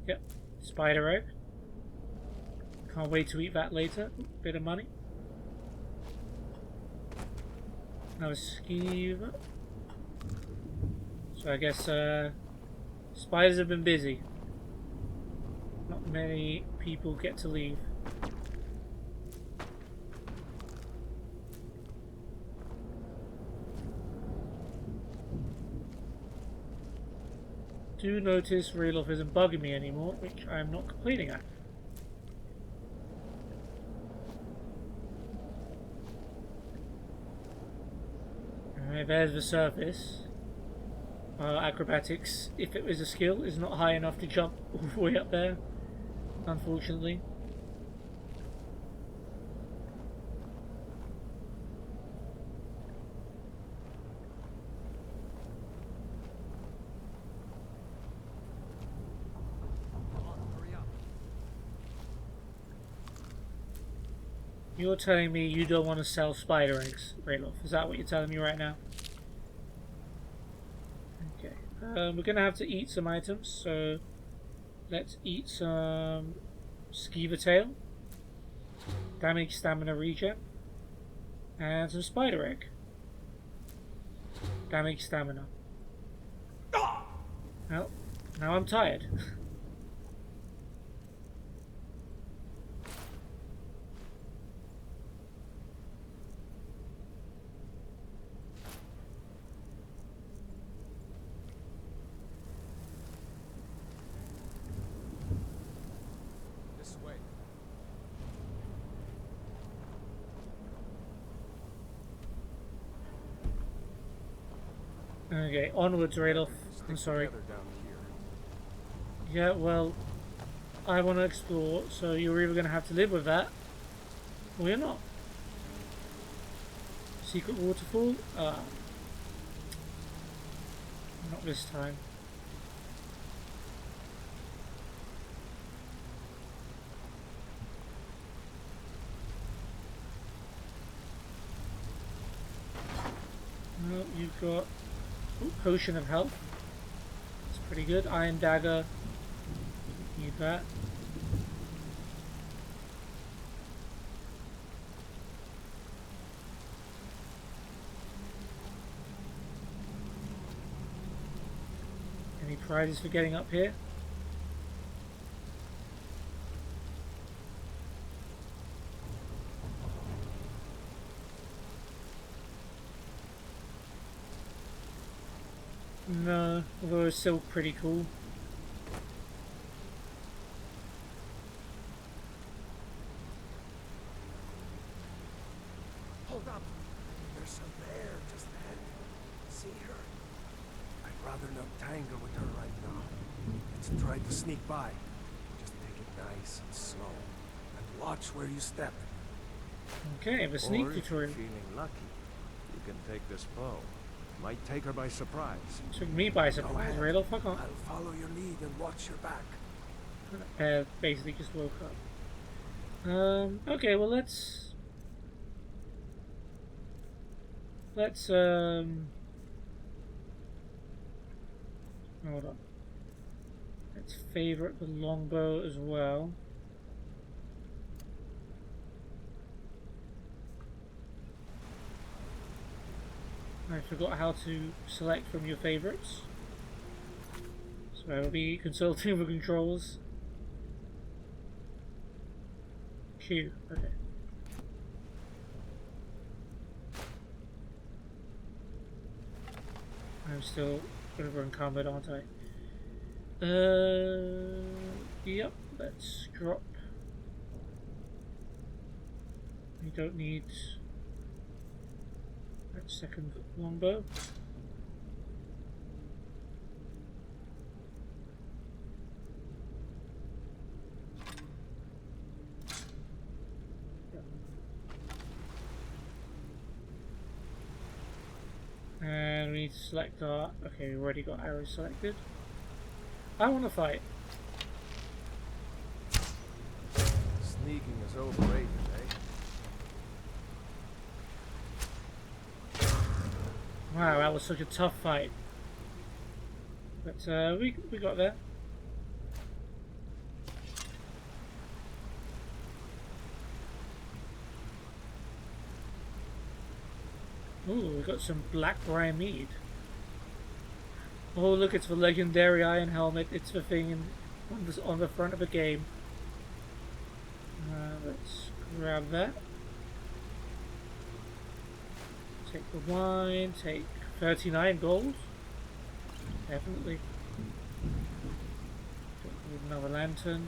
Yep. Spider egg. Can't wait to eat that later. Bit of money. Another skeever. So I guess spiders have been busy. Not many people get to leave. Do notice Relof isn't bugging me anymore, which I'm not complaining at. Alright, there's the surface. Acrobatics, if it was a skill, is not high enough to jump all the way up there, unfortunately. You're telling me you don't want to sell spider eggs, Rayloff? Is that what you're telling me right now? Okay. We're going to have to eat some items, so let's eat some skeever tail, damage stamina regen, and some spider egg. Damage stamina. Well, now I'm tired. Okay, onwards, Radolf. I'm sorry. Yeah, well, I want to explore, so you're either going to have to live with that, or you're not. Secret waterfall? Not this time. No, you've got potion of health. It's pretty good. Iron dagger. Need that. prizes for getting up here. No, although it's still pretty cool. Hold up! There's a bear just ahead. See her? I'd rather not tangle with her right now. Let's try to sneak by. Just take it nice and slow. And watch where you step. Okay, the sneak Or if tutorial. you're feeling lucky, you can take this bow. Might take her by surprise. Took me by surprise, ahead. Riddle. Fuck off. I'll follow your lead and watch your back. Basically just woke up. Okay, well let's hold on. Let's favorite the longbow as well. I forgot how to select from your favorites. So I will be consulting the controls. Q, okay. I'm still over encumbered, aren't I? Yep, let's drop. We don't need that second longbow. And we need to select our... Okay, we've already got arrows selected. I want to fight. Sneaking is overrated, eh? Wow, that was such a tough fight. But we got there. Ooh, we got some black rye mead. Oh, look, it's the legendary iron helmet. It's the thing on the front of the game. Let's grab that. Take the wine. Take 39 gold. Definitely. Don't need another lantern.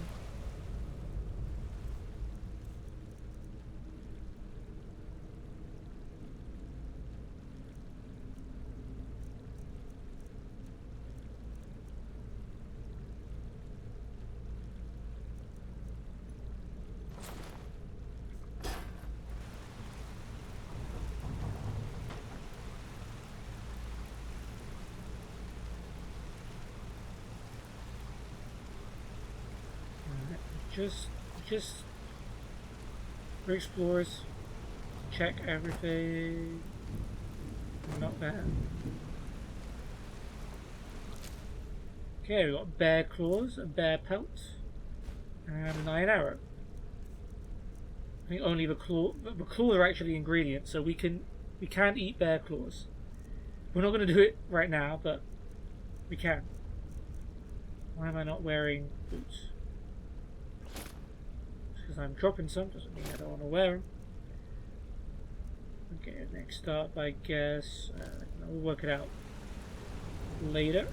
Just for explorers, check everything. Not bad. Okay, we got bear claws, a bear pelt, and an iron arrow. I think only the claws are actually ingredients, so we can eat bear claws. We're not going to do it right now, but we can. Why am I not wearing boots? Because I'm dropping some doesn't mean I don't want to wear them. Okay, next up, I guess we'll work it out later.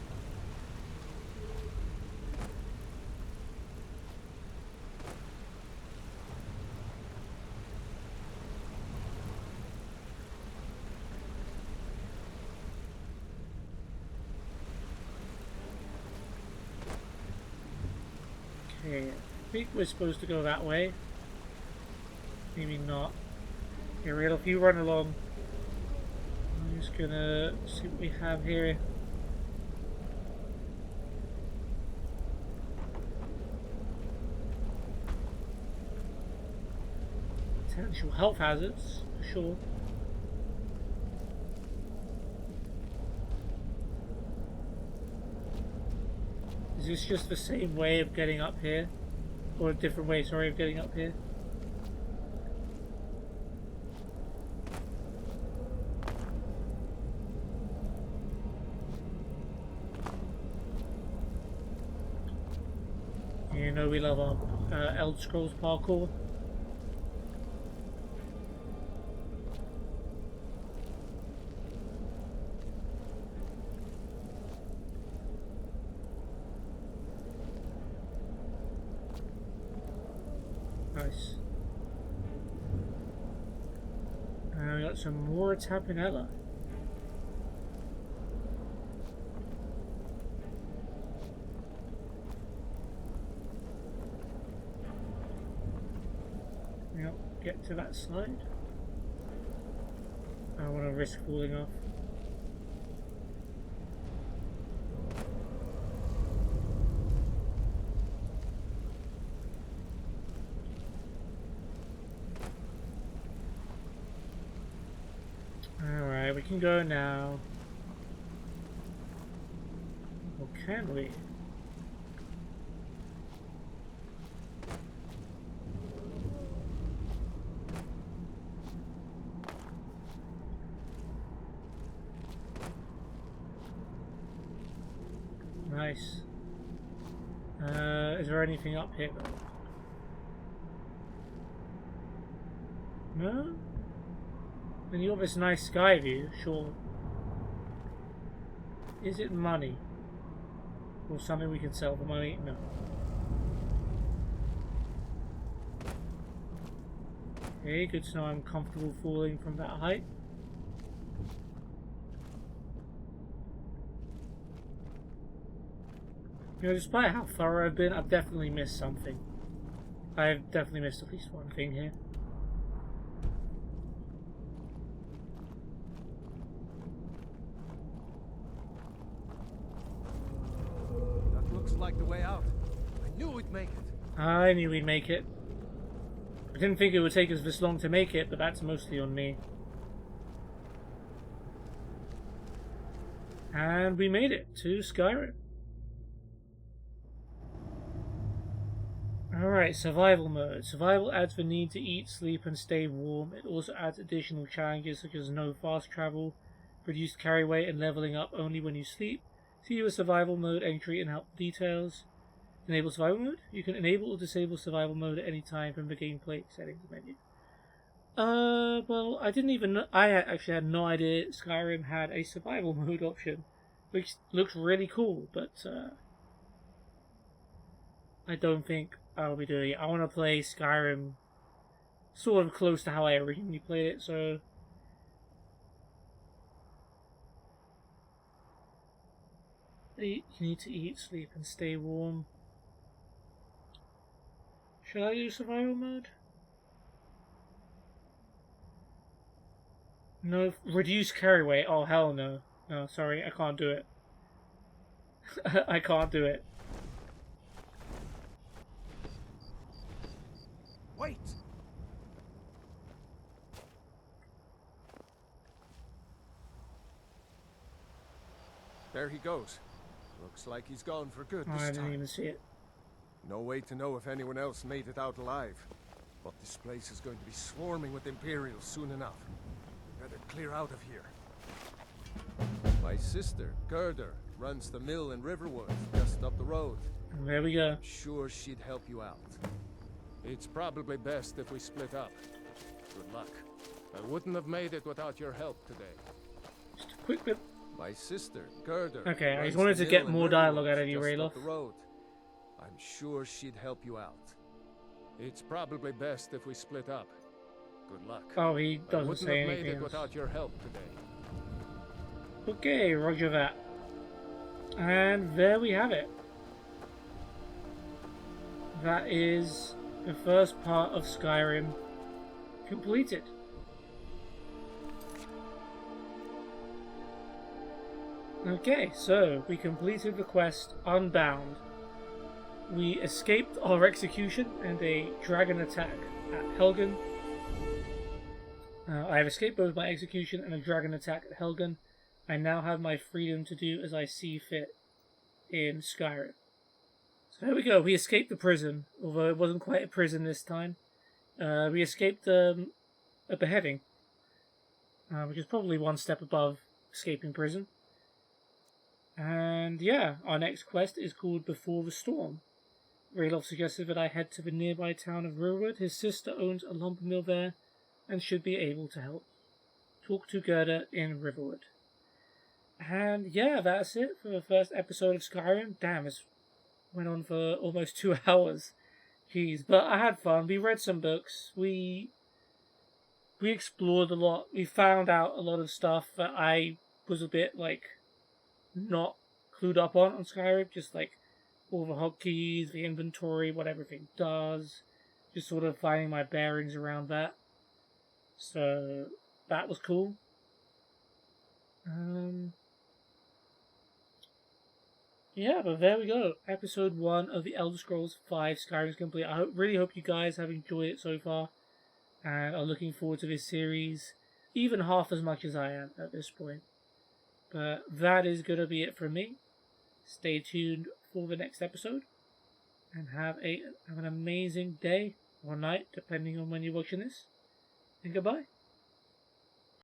Okay, I think we're supposed to go that way. Maybe not. Okay, Riddle, if you run along, I'm just gonna see what we have here. Potential health hazards, for sure. Is this just the same way of getting up here? Or a different way, sorry, of getting up here? know we love our Elder Scrolls parkour. Nice. And we got some more Tapinella. Yep, get to that side. I don't want to risk falling off. Alright, we can go now. Or can we? Nice. Is there anything up here though? No? And you have this nice sky view, sure. Is it money? Or something we can sell for money? No. Okay, good to know I'm comfortable falling from that height. You know, despite how thorough I've been, I've definitely missed something. I've definitely missed at least one thing here. That looks like the way out. I knew we'd make it. I knew we'd make it. I didn't think it would take us this long to make it, but that's mostly on me. And we made it to Skyrim. Alright, survival mode. Survival adds the need to eat, sleep, and stay warm. It also adds additional challenges such as no fast travel, reduced carry weight, and leveling up only when you sleep. See your survival mode entry and help details. Enable survival mode? You can enable or disable survival mode at any time from the gameplay settings menu. Well, I didn't even know. I actually had no idea Skyrim had a survival mode option, which looks really cool, but I don't think I'll be doing it. I want to play Skyrim sort of close to how I originally played it, so you need to eat, sleep, and stay warm. Should I do survival mode? No, reduce carry weight. Oh hell no. No, sorry, I can't do it. I can't do it. Wait! There he goes. Looks like he's gone for good this I didn't time. even see it. No way to know if anyone else made it out alive. But this place is going to be swarming with Imperials soon enough. We better clear out of here. My sister, Gerder, runs the mill in Riverwood, just up the road. And there we go. I'm sure she'd help you out. It's probably best if we split up. Good luck. I wouldn't have made it without your help today. Just a quick bit. My sister, Gerder. Okay, I runs just wanted the to get mill in more Riverwood, dialogue out of you, just Rayloff. up the road. I'm sure she'd help you out. It's probably best if we split up. Good luck. Oh, he I doesn't wouldn't say have made anything it else. without your help today. Okay, roger that. And there we have it. That is the first part of Skyrim completed. Okay, so we completed the quest Unbound. We escaped our execution and a dragon attack at Helgen. I have escaped both my execution and a dragon attack at Helgen. I now have my freedom to do as I see fit in Skyrim. So there we go, we escaped the prison, although it wasn't quite a prison this time. We escaped a beheading, which is probably one step above escaping prison. And yeah, our next quest is called Before the Storm, Raylov suggested that I head to the nearby town of Riverwood. His sister owns a lumber mill there and should be able to help. Talk to Gerda in Riverwood. And yeah, that's it for the first episode of Skyrim. Damn, it went on for almost 2 hours. Jeez, but I had fun. We read some books. We explored a lot. We found out a lot of stuff that I was a bit, like, not clued up on Skyrim. Just, like, all the hotkeys, the inventory, what everything does. Just sort of finding my bearings around that. So, that was cool. Yeah, but there we go. Episode 1 of the Elder Scrolls V Skyrim is complete. I really hope you guys have enjoyed it so far and are looking forward to this series even half as much as I am at this point. But that is going to be it from me. Stay tuned for the next episode and have an amazing day or night, depending on when you're watching this. And goodbye.